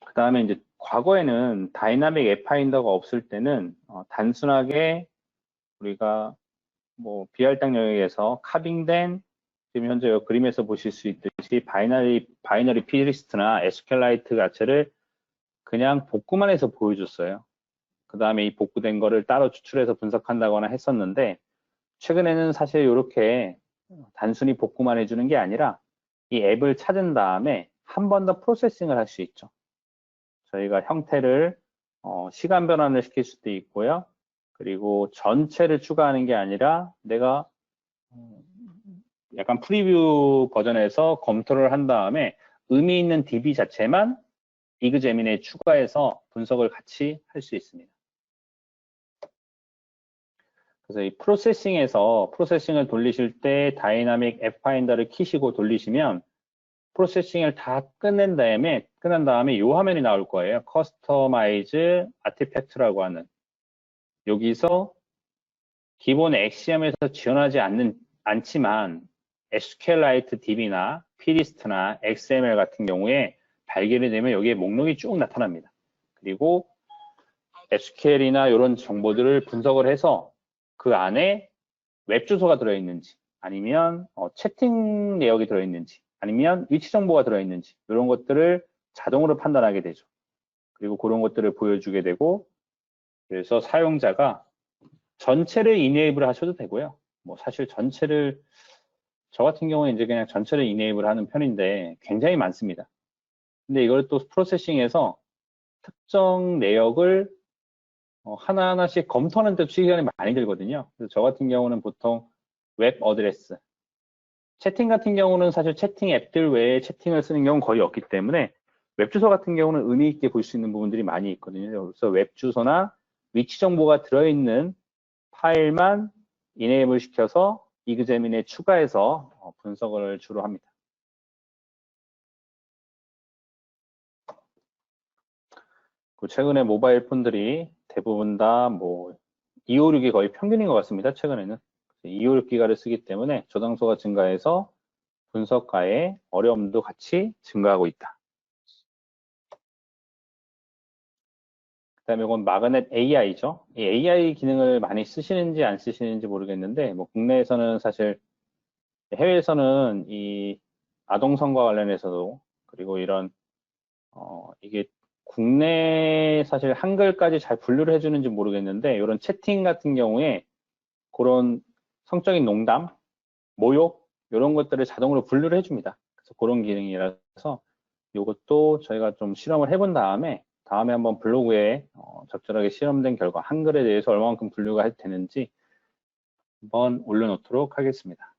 그 다음에 이제 과거에는 다이나믹 앱 파인더가 없을 때는 단순하게 우리가 뭐 BR당 영역에서 카빙된 지금 현재 그림에서 보실 수 있듯이 바이너리 피리스트나 SQLite 자체를 그냥 복구만 해서 보여줬어요. 그 다음에 이 복구된 거를 따로 추출해서 분석한다거나 했었는데, 최근에는 사실 이렇게 단순히 복구만 해주는 게 아니라 이 앱을 찾은 다음에 한 번 더 프로세싱을 할 수 있죠. 저희가 형태를 시간 변환을 시킬 수도 있고요. 그리고 전체를 추가하는 게 아니라 내가 약간 프리뷰 버전에서 검토를 한 다음에 의미 있는 DB 자체만 이그제민에 추가해서 분석을 같이 할 수 있습니다. 그래서 이 프로세싱을 돌리실 때 다이나믹 앱 파인더를 키시고 돌리시면 프로세싱을 다 끝난 다음에 이 화면이 나올 거예요. 커스터마이즈 아티팩트라고 하는, 여기서 기본 엑시엄에서 지원하지 않지만 SQLite DB나 피리스트나 XML 같은 경우에 발견이 되면 여기에 목록이 쭉 나타납니다. 그리고 SQL이나 이런 정보들을 분석을 해서 그 안에 웹 주소가 들어있는지, 아니면 채팅 내역이 들어있는지, 아니면 위치 정보가 들어있는지, 이런 것들을 자동으로 판단하게 되죠. 그리고 그런 것들을 보여주게 되고, 그래서 사용자가 전체를 이네이블 하셔도 되고요. 뭐 사실 전체를, 저 같은 경우는 이제 그냥 전체를 이네이블 하는 편인데 굉장히 많습니다. 근데 이걸 또 프로세싱해서 특정 내역을 하나하나씩 검토하는 데 시간이 많이 들거든요. 그래서 저 같은 경우는 보통 웹 어드레스, 채팅 같은 경우는 사실 채팅 앱들 외에 채팅을 쓰는 경우는 거의 없기 때문에 웹 주소 같은 경우는 의미 있게 볼 수 있는 부분들이 많이 있거든요. 그래서 웹 주소나 위치 정보가 들어있는 파일만 이네이블 시켜서 이그제민에 추가해서 분석을 주로 합니다. 최근에 모바일 폰들이 대부분 다 뭐 256이 거의 평균인 것 같습니다. 최근에는 256기가를 쓰기 때문에 저장소가 증가해서 분석가의 어려움도 같이 증가하고 있다. 그다음에 이건 마그넷 AI죠. 이 AI 기능을 많이 쓰시는지 안 쓰시는지 모르겠는데 뭐 국내에서는 사실, 해외에서는 이 아동성과 관련해서도, 그리고 이런 이게 국내 사실 한글까지 잘 분류를 해주는지 모르겠는데, 이런 채팅 같은 경우에 그런 성적인 농담, 모욕 이런 것들을 자동으로 분류를 해줍니다. 그래서 그런 기능이라서 이것도 저희가 좀 실험을 해본 다음에 한번 블로그에 적절하게 실험된 결과 한글에 대해서 얼마만큼 분류가 되는지 한번 올려놓도록 하겠습니다.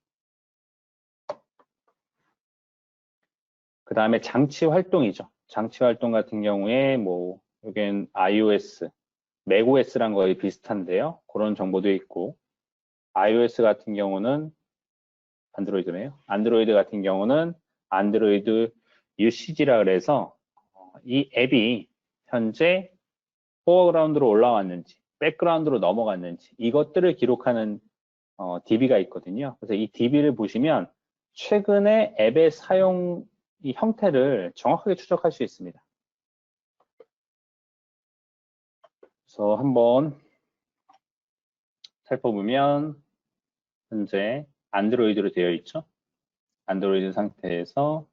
그 다음에 장치 활동이죠. 장치 활동 같은 경우에 뭐 여기엔 iOS, macOS랑 거의 비슷한데요. 그런 정보도 있고, iOS 같은 경우는 안드로이드네요. 안드로이드 같은 경우는 안드로이드 UCG라 그래서 이 앱이 현재 포어그라운드로 올라왔는지 백그라운드로 넘어갔는지 이것들을 기록하는 DB가 있거든요. 그래서 이 DB를 보시면 최근에 앱의 사용 이 형태를 정확하게 추적할 수 있습니다. 그래서 한번 살펴보면 현재 안드로이드로 되어 있죠. 안드로이드 상태에서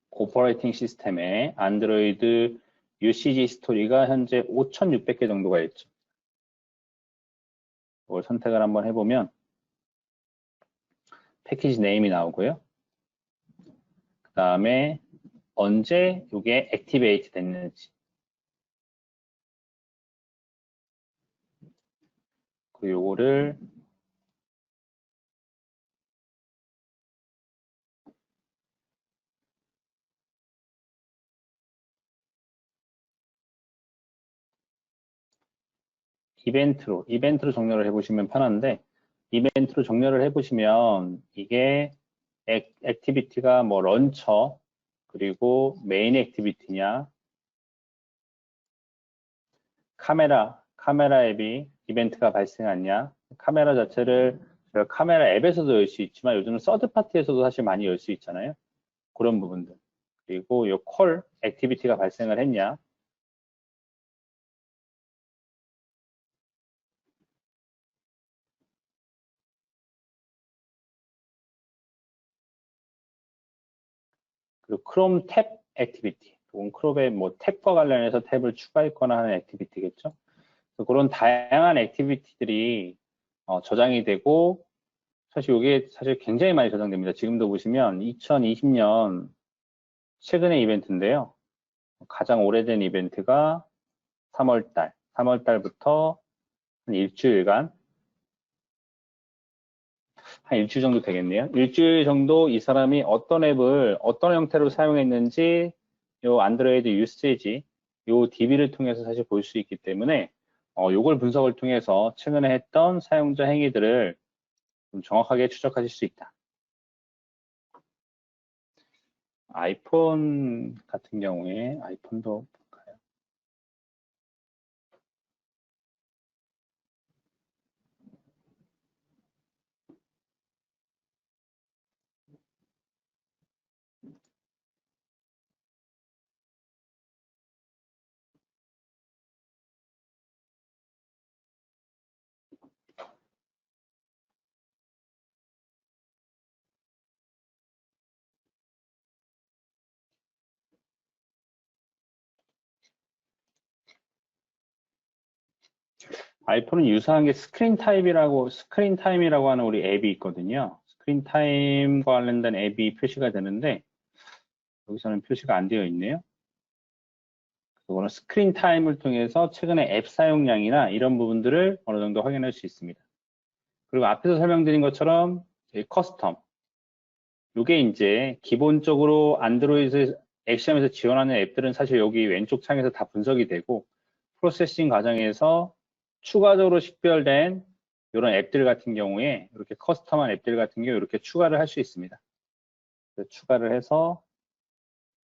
오퍼레이팅 시스템에 안드로이드 UCG 스토리가 현재 5,600개 정도가 있죠. 이걸 선택을 한번 해보면 패키지 네임이 나오고요. 그 다음에 언제 이게 액티베이트 됐는지, 그리고 요거를 이벤트로 정렬을 해보시면 편한데, 이벤트로 정렬을 해보시면 이게 액티비티가 뭐 런처, 그리고 메인 액티비티냐, 카메라 앱이 이벤트가 발생하냐, 카메라 자체를 카메라 앱에서도 열 수 있지만 요즘은 서드 파티에서도 사실 많이 열 수 있잖아요. 그런 부분들. 그리고 요 콜 액티비티가 발생을 했냐, 그리고 크롬 탭 액티비티, 혹은 크롬의 뭐 탭과 관련해서 탭을 추가했거나 하는 액티비티겠죠. 그런 다양한 액티비티들이 저장이 되고, 사실 이게 사실 굉장히 많이 저장됩니다. 지금도 보시면 2020년 최근의 이벤트인데요. 가장 오래된 이벤트가 3월달부터 한 일주일간, 한 일주일 정도 되겠네요. 일주일 정도 이 사람이 어떤 앱을 어떤 형태로 사용했는지 요 안드로이드 유세지, 요 DB를 통해서 사실 볼 수 있기 때문에 요걸 분석을 통해서 최근에 했던 사용자 행위들을 좀 정확하게 추적하실 수 있다. 아이폰 같은 경우에 아이폰도 볼까요? 아이폰은 유사한 게 스크린 타임이라고 하는 우리 앱이 있거든요. 스크린 타임과 관련된 앱이 표시가 되는데 여기서는 표시가 안 되어 있네요. 그거는 스크린 타임을 통해서 최근에 앱 사용량이나 이런 부분들을 어느 정도 확인할 수 있습니다. 그리고 앞에서 설명드린 것처럼 커스텀, 이게 이제 기본적으로 안드로이드 액션에서 지원하는 앱들은 사실 여기 왼쪽 창에서 다 분석이 되고 프로세싱 과정에서 추가적으로 식별된 이런 앱들 같은 경우에 이렇게 커스텀한 앱들 같은 경우에 이렇게 추가를 할 수 있습니다. 추가를 해서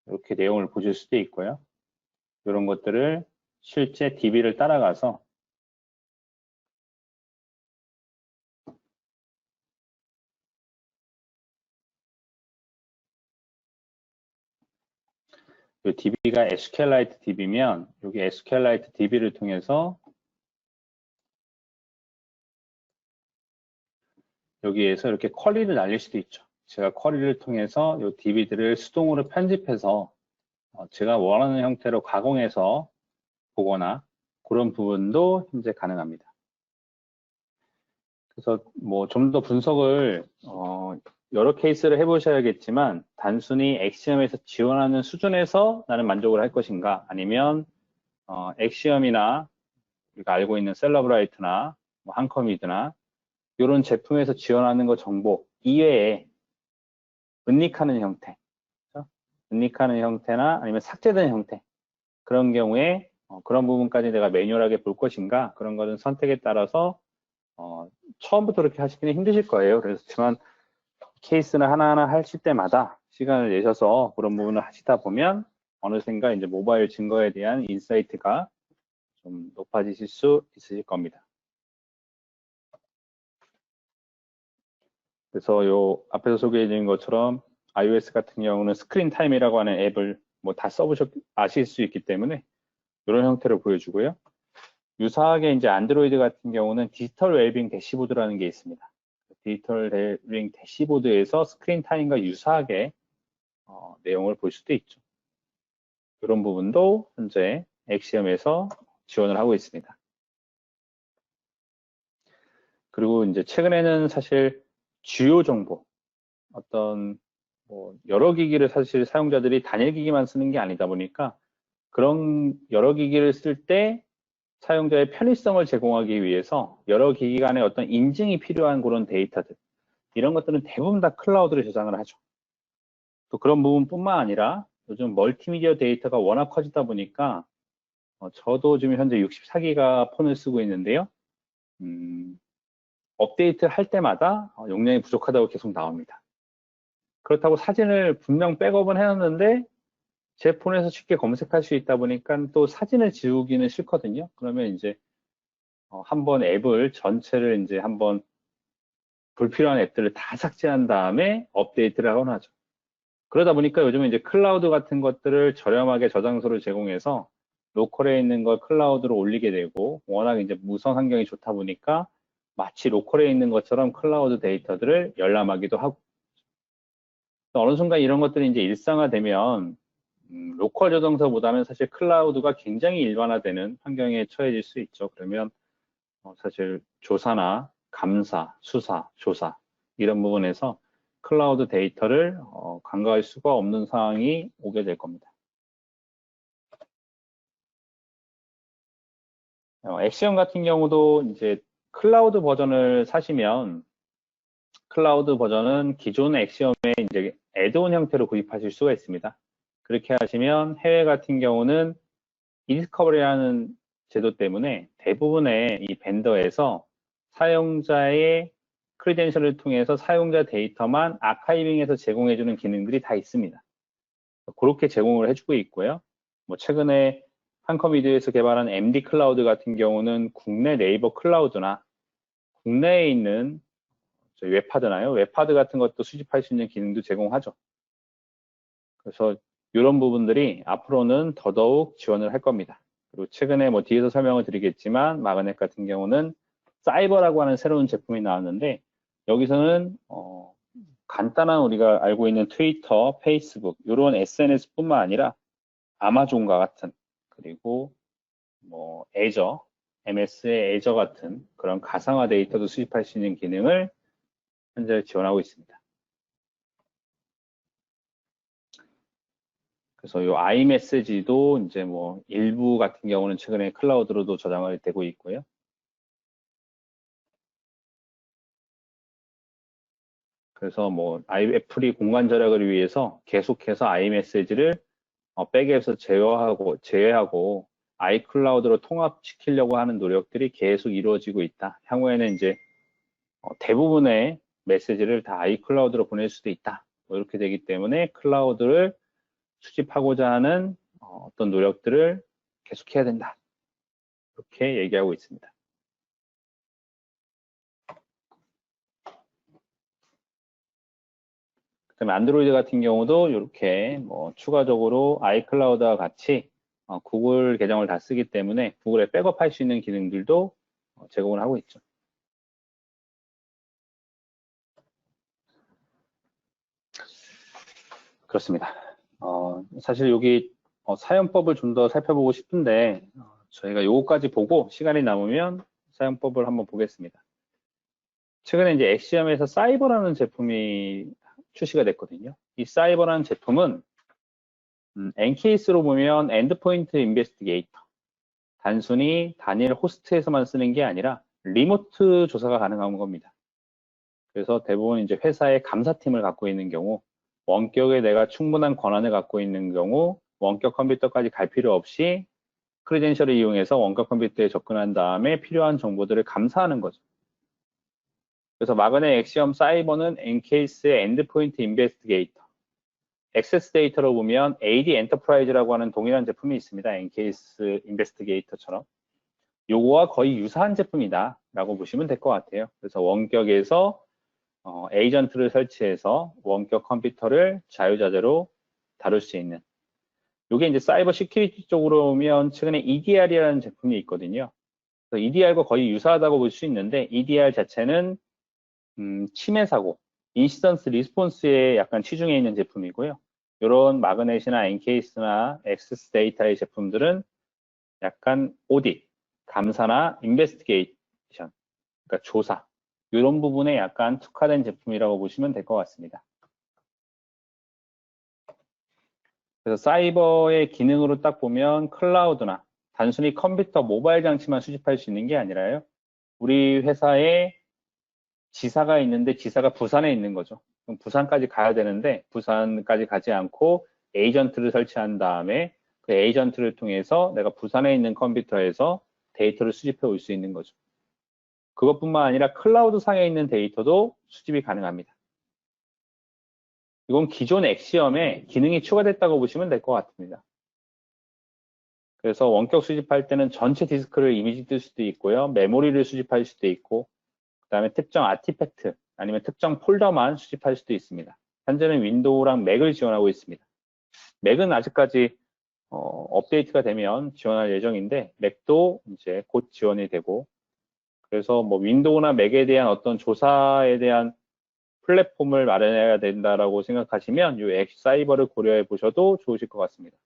이렇게 내용을 보실 수도 있고요. 이런 것들을 실제 DB를 따라가서 이 DB가 SQLite DB면 여기 SQLite DB를 통해서 여기에서 이렇게 쿼리를 날릴 수도 있죠. 제가 쿼리를 통해서 이 DB들을 수동으로 편집해서 제가 원하는 형태로 가공해서 보거나 그런 부분도 현재 가능합니다. 그래서 뭐 좀 더 분석을 여러 케이스를 해보셔야겠지만 단순히 엑시엄에서 지원하는 수준에서 나는 만족을 할 것인가 아니면 엑시엄이나 우리가 알고 있는 셀러브라이트나 뭐 한컴이드나 이런 제품에서 지원하는 것 정보 이외에 은닉하는 형태, 그렇죠? 은닉하는 형태나 아니면 삭제된 형태 그런 경우에 그런 부분까지 내가 매뉴얼하게 볼 것인가 그런 것은 선택에 따라서 처음부터 그렇게 하시기는 힘드실 거예요. 그렇지만 케이스는 하나하나 하실 때마다 시간을 내셔서 그런 부분을 하시다 보면 어느샌가 이제 모바일 증거에 대한 인사이트가 좀 높아지실 수 있으실 겁니다. 그래서 요 앞에서 소개해 드린 것처럼 iOS 같은 경우는 스크린 타임이라고 하는 앱을 뭐 다 아실 수 있기 때문에 이런 형태로 보여주고요. 유사하게 이제 안드로이드 같은 경우는 디지털 웰빙 대시보드라는 게 있습니다. 디지털 웰빙 대시보드에서 스크린 타임과 유사하게 내용을 볼 수도 있죠. 이런 부분도 현재 엑시엄에서 지원을 하고 있습니다. 그리고 이제 최근에는 사실 주요 정보, 어떤 뭐 여러 기기를 사실 사용자들이 단일 기기만 쓰는 게 아니다 보니까 그런 여러 기기를 쓸 때 사용자의 편의성을 제공하기 위해서 여러 기기 간의 어떤 인증이 필요한 그런 데이터들 이런 것들은 대부분 다 클라우드로 저장을 하죠. 또 그런 부분뿐만 아니라 요즘 멀티미디어 데이터가 워낙 커지다 보니까 저도 지금 현재 64기가 폰을 쓰고 있는데요. 업데이트 할 때마다 용량이 부족하다고 계속 나옵니다. 그렇다고 사진을 분명 백업은 해놨는데 제 폰에서 쉽게 검색할 수 있다 보니까 또 사진을 지우기는 싫거든요. 그러면 이제 한번 앱을 전체를 이제 한번 불필요한 앱들을 다 삭제한 다음에 업데이트를 하곤 하죠. 그러다 보니까 요즘은 이제 클라우드 같은 것들을 저렴하게 저장소를 제공해서 로컬에 있는 걸 클라우드로 올리게 되고 워낙 이제 무선 환경이 좋다 보니까 마치 로컬에 있는 것처럼 클라우드 데이터들을 열람하기도 하고 어느 순간 이런 것들이 이제 일상화되면 로컬 저장소보다는 사실 클라우드가 굉장히 일반화되는 환경에 처해질 수 있죠. 그러면 사실 조사나 감사, 수사, 조사 이런 부분에서 클라우드 데이터를 간과할 수가 없는 상황이 오게 될 겁니다. 엑시엄 같은 경우도 이제 클라우드 버전을 사시면 클라우드 버전은 기존 엑시엄에 이제 애드온 형태로 구입하실 수가 있습니다. 그렇게 하시면 해외 같은 경우는 이디스커버리라는 제도 때문에 대부분의 이 벤더에서 사용자의 크리덴셜을 통해서 사용자 데이터만 아카이빙해서 제공해주는 기능들이 다 있습니다. 그렇게 제공을 해주고 있고요. 뭐 최근에 한컴미디어에서 개발한 MD 클라우드 같은 경우는 국내 네이버 클라우드나 국내에 있는 웹하드나요? 웹하드 같은 것도 수집할 수 있는 기능도 제공하죠. 그래서 이런 부분들이 앞으로는 더더욱 지원을 할 겁니다. 그리고 최근에 뭐 뒤에서 설명을 드리겠지만 마그넷 같은 경우는 사이버라고 하는 새로운 제품이 나왔는데 여기서는 간단한 우리가 알고 있는 트위터, 페이스북 이런 SNS뿐만 아니라 아마존과 같은 그리고 뭐 애저, MS의 애저 같은 그런 가상화 데이터도 수집할 수 있는 기능을 현재 지원하고 있습니다. 그래서 이 iMessage도 이제 뭐 일부 같은 경우는 최근에 클라우드로도 저장이 되고 있고요. 그래서 뭐 애플이 공간 절약을 위해서 계속해서 iMessage를 백앱에서 제외하고 아이클라우드로 통합시키려고 하는 노력들이 계속 이루어지고 있다. 향후에는 이제 대부분의 메시지를 다 아이클라우드로 보낼 수도 있다. 뭐 이렇게 되기 때문에 클라우드를 수집하고자 하는 어떤 노력들을 계속해야 된다. 이렇게 얘기하고 있습니다. 그다음에 안드로이드 같은 경우도 이렇게 뭐 추가적으로 아이클라우드와 같이 구글 계정을 다 쓰기 때문에 구글에 백업할 수 있는 기능들도 제공을 하고 있죠. 그렇습니다. 사실 여기 사용법을 좀 더 살펴보고 싶은데 저희가 요거까지 보고 시간이 남으면 사용법을 한번 보겠습니다. 최근에 이제 엑시엄에서 사이버라는 제품이 출시가 됐거든요. 이 사이버라는 제품은 엔케이스로 보면 엔드포인트 인베스티게이터, 단순히 단일 호스트에서만 쓰는 게 아니라 리모트 조사가 가능한 겁니다. 그래서 대부분 이제 회사의 감사팀을 갖고 있는 경우, 원격에 내가 충분한 권한을 갖고 있는 경우 원격 컴퓨터까지 갈 필요 없이 크리덴셜을 이용해서 원격 컴퓨터에 접근한 다음에 필요한 정보들을 감사하는 거죠. 그래서 마그넷 엑시엄 사이버는 엔케이스의 엔드포인트 인베스티게이터, 액세스 데이터로 보면 AD 엔터프라이즈라고 하는 동일한 제품이 있습니다. 엔케이스 인베스티게이터처럼. 요거와 거의 유사한 제품이다 라고 보시면 될 것 같아요. 그래서 원격에서 에이전트를 설치해서 원격 컴퓨터를 자유자재로 다룰 수 있는, 요게 이제 사이버 시큐리티 쪽으로 오면 최근에 EDR이라는 제품이 있거든요. 그래서 EDR과 거의 유사하다고 볼 수 있는데 EDR 자체는 침해 사고, 인시던스 리스폰스에 약간 치중해 있는 제품이고요. 이런 마그넷이나 엔케이스나 액세스 데이터의 제품들은 약간 오딧, 감사나 인베스티게이션, 그러니까 조사, 이런 부분에 약간 특화된 제품이라고 보시면 될 것 같습니다. 그래서 사이버의 기능으로 딱 보면 클라우드나 단순히 컴퓨터, 모바일 장치만 수집할 수 있는 게 아니라요. 우리 회사에 지사가 있는데 지사가 부산에 있는 거죠. 그럼 부산까지 가야 되는데 부산까지 가지 않고 에이전트를 설치한 다음에 그 에이전트를 통해서 내가 부산에 있는 컴퓨터에서 데이터를 수집해 올 수 있는 거죠. 그것뿐만 아니라 클라우드 상에 있는 데이터도 수집이 가능합니다. 이건 기존 엑시엄에 기능이 추가됐다고 보시면 될 것 같습니다. 그래서 원격 수집할 때는 전체 디스크를 이미지 뜰 수도 있고요. 메모리를 수집할 수도 있고, 그 다음에 특정 아티팩트 아니면 특정 폴더만 수집할 수도 있습니다. 현재는 윈도우랑 맥을 지원하고 있습니다. 맥은 아직까지 업데이트가 되면 지원할 예정인데 맥도 이제 곧 지원이 되고, 그래서 뭐 윈도우나 맥에 대한 어떤 조사에 대한 플랫폼을 마련해야 된다라고 생각하시면 이 사이버를 고려해 보셔도 좋으실 것 같습니다.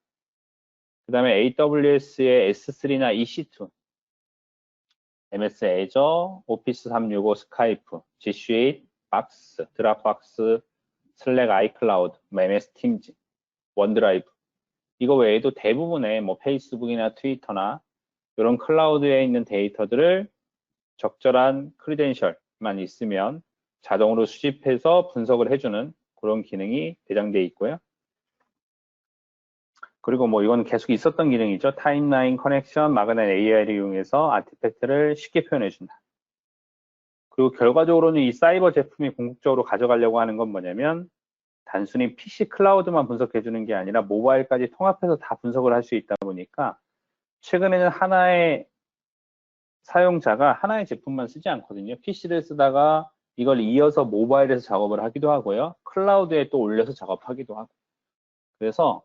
그 다음에 AWS의 S3나 EC2, MS Azure, 오피스 365, 스카이프, G Suite, 박스, 드랍박스, 슬랙, 아이클라우드, MS 팀즈, 원드라이브, 이거 외에도 대부분의 뭐 페이스북이나 트위터나 이런 클라우드에 있는 데이터들을 적절한 크리덴셜만 있으면 자동으로 수집해서 분석을 해주는 그런 기능이 배정되어 있고요. 그리고 뭐 이건 계속 있었던 기능이죠. 타임라인 커넥션, 마그넷 AI를 이용해서 아티팩트를 쉽게 표현해준다. 그리고 결과적으로는 이 사이버 제품이 궁극적으로 가져가려고 하는 건 뭐냐면 단순히 PC 클라우드만 분석해주는 게 아니라 모바일까지 통합해서 다 분석을 할 수 있다 보니까 최근에는 하나의 사용자가 하나의 제품만 쓰지 않거든요. PC를 쓰다가 이걸 이어서 모바일에서 작업을 하기도 하고요. 클라우드에 또 올려서 작업하기도 하고. 그래서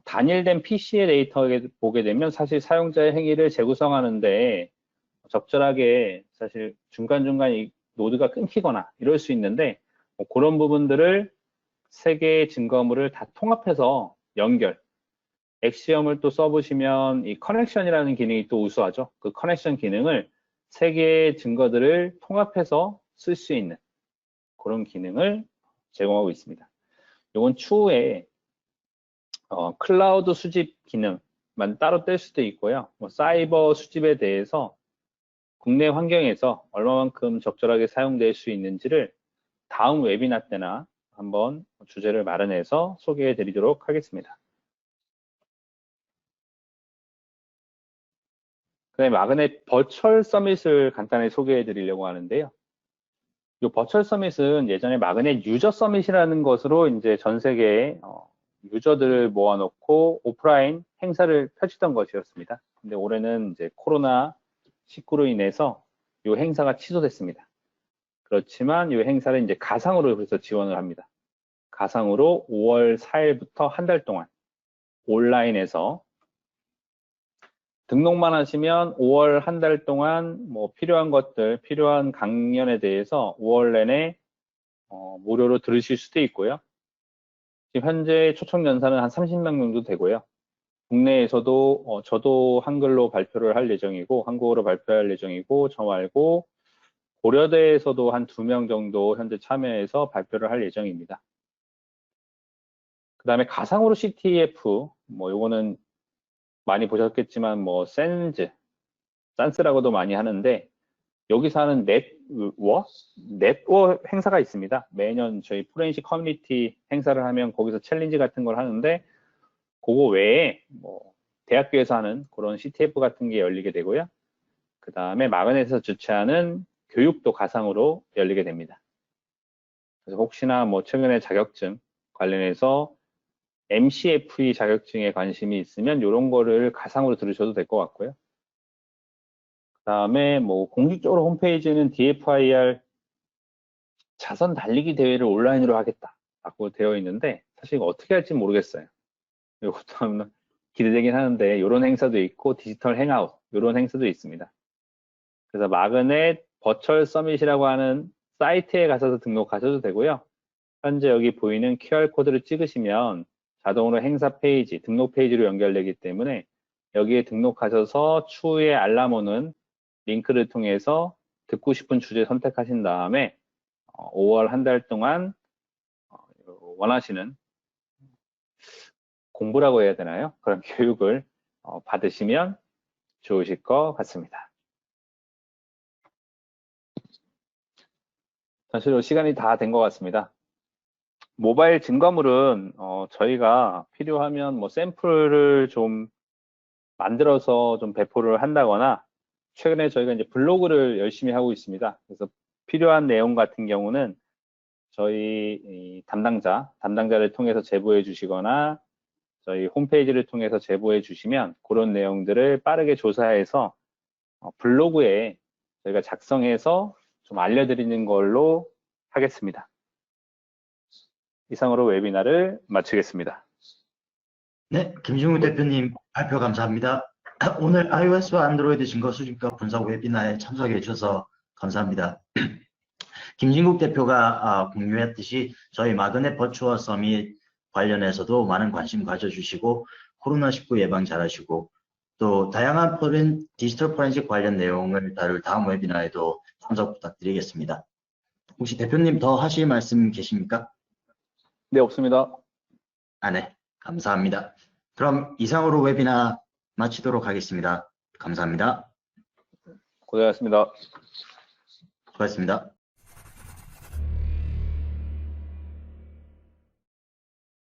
단일된 PC의 데이터를 보게 되면 사실 사용자의 행위를 재구성하는데 적절하게 사실 중간중간 이 노드가 끊기거나 이럴 수 있는데 뭐 그런 부분들을 세 개의 증거물을 다 통합해서 연결, 엑시엄을 또 써보시면 이 커넥션이라는 기능이 또 우수하죠. 그 커넥션 기능을 세 개의 증거들을 통합해서 쓸 수 있는 그런 기능을 제공하고 있습니다. 이건 추후에 클라우드 수집 기능만 따로 뗄 수도 있고요. 뭐 사이버 수집에 대해서 국내 환경에서 얼마만큼 적절하게 사용될 수 있는지를 다음 웨비나 때나 한번 주제를 마련해서 소개해 드리도록 하겠습니다. 그다음에 마그넷 버추얼 서밋을 간단히 소개해 드리려고 하는데요. 이 버추얼 서밋은 예전에 마그넷 유저 서밋이라는 것으로 이제 전 세계에 유저들을 모아놓고 오프라인 행사를 펼치던 것이었습니다. 근데 올해는 이제 코로나19로 인해서 이 행사가 취소됐습니다. 그렇지만 이 행사를 이제 가상으로 그래서 지원을 합니다. 가상으로 5월 4일부터 한 달 동안 온라인에서 등록만 하시면 5월 한 달 동안 뭐 필요한 것들, 필요한 강연에 대해서 5월 내내 무료로 들으실 수도 있고요. 지금 현재 초청 연사는 한 30명 정도 되고요. 국내에서도 저도 한글로 발표를 할 예정이고 한국어로 발표할 예정이고 저 말고 고려대에서도 한 2명 정도 현재 참여해서 발표를 할 예정입니다. 그 다음에 가상으로 CTF, 뭐 요거는 많이 보셨겠지만 뭐 산스라고도 많이 하는데 여기서 하는 넷워 행사가 있습니다. 매년 저희 포렌식 커뮤니티 행사를 하면 거기서 챌린지 같은 걸 하는데 그거 외에 뭐 대학교에서 하는 그런 CTF 같은 게 열리게 되고요. 그 다음에 마그넷에서 주최하는 교육도 가상으로 열리게 됩니다. 그래서 혹시나 뭐 최근에 자격증 관련해서 MCFE 자격증에 관심이 있으면 이런 거를 가상으로 들으셔도 될 것 같고요. 그 다음에 뭐 공식적으로 홈페이지는 DFIR 자선 달리기 대회를 온라인으로 하겠다라고 되어 있는데 사실 이거 어떻게 할지 모르겠어요. 이것도 한번 기대되긴 하는데 이런 행사도 있고 디지털 행아웃 이런 행사도 있습니다. 그래서 마그넷 버추얼 서밋이라고 하는 사이트에 가셔서 등록하셔도 되고요. 현재 여기 보이는 QR코드를 찍으시면 자동으로 행사 페이지, 등록 페이지로 연결되기 때문에 여기에 등록하셔서 추후에 알람 오는 링크를 통해서 듣고 싶은 주제 선택하신 다음에 5월 한 달 동안 원하시는 공부라고 해야 되나요? 그런 교육을 받으시면 좋으실 것 같습니다. 사실 시간이 다 된 것 같습니다. 모바일 증거물은 저희가 필요하면 뭐 샘플을 좀 만들어서 좀 배포를 한다거나 최근에 저희가 이제 블로그를 열심히 하고 있습니다. 그래서 필요한 내용 같은 경우는 저희 담당자를 통해서 제보해 주시거나 저희 홈페이지를 통해서 제보해 주시면 그런 내용들을 빠르게 조사해서 블로그에 저희가 작성해서 좀 알려드리는 걸로 하겠습니다. 이상으로 웨비나를 마치겠습니다. 네, 김중욱 대표님 발표 감사합니다. 오늘 iOS와 안드로이드 증거 수집과 분석 웨비나에 참석해 주셔서 감사합니다. 김진국 대표가 공유했듯이 저희 마그넷 버추얼 서밋 관련해서도 많은 관심 가져주시고 코로나19 예방 잘하시고 또 다양한 디지털 포렌식 관련 내용을 다룰 다음 웨비나에도 참석 부탁드리겠습니다. 혹시 대표님 더 하실 말씀 계십니까? 네, 없습니다. 네, 감사합니다. 그럼 이상으로 웨비나 마치도록 하겠습니다. 감사합니다. 고생하셨습니다. 수고하셨습니다.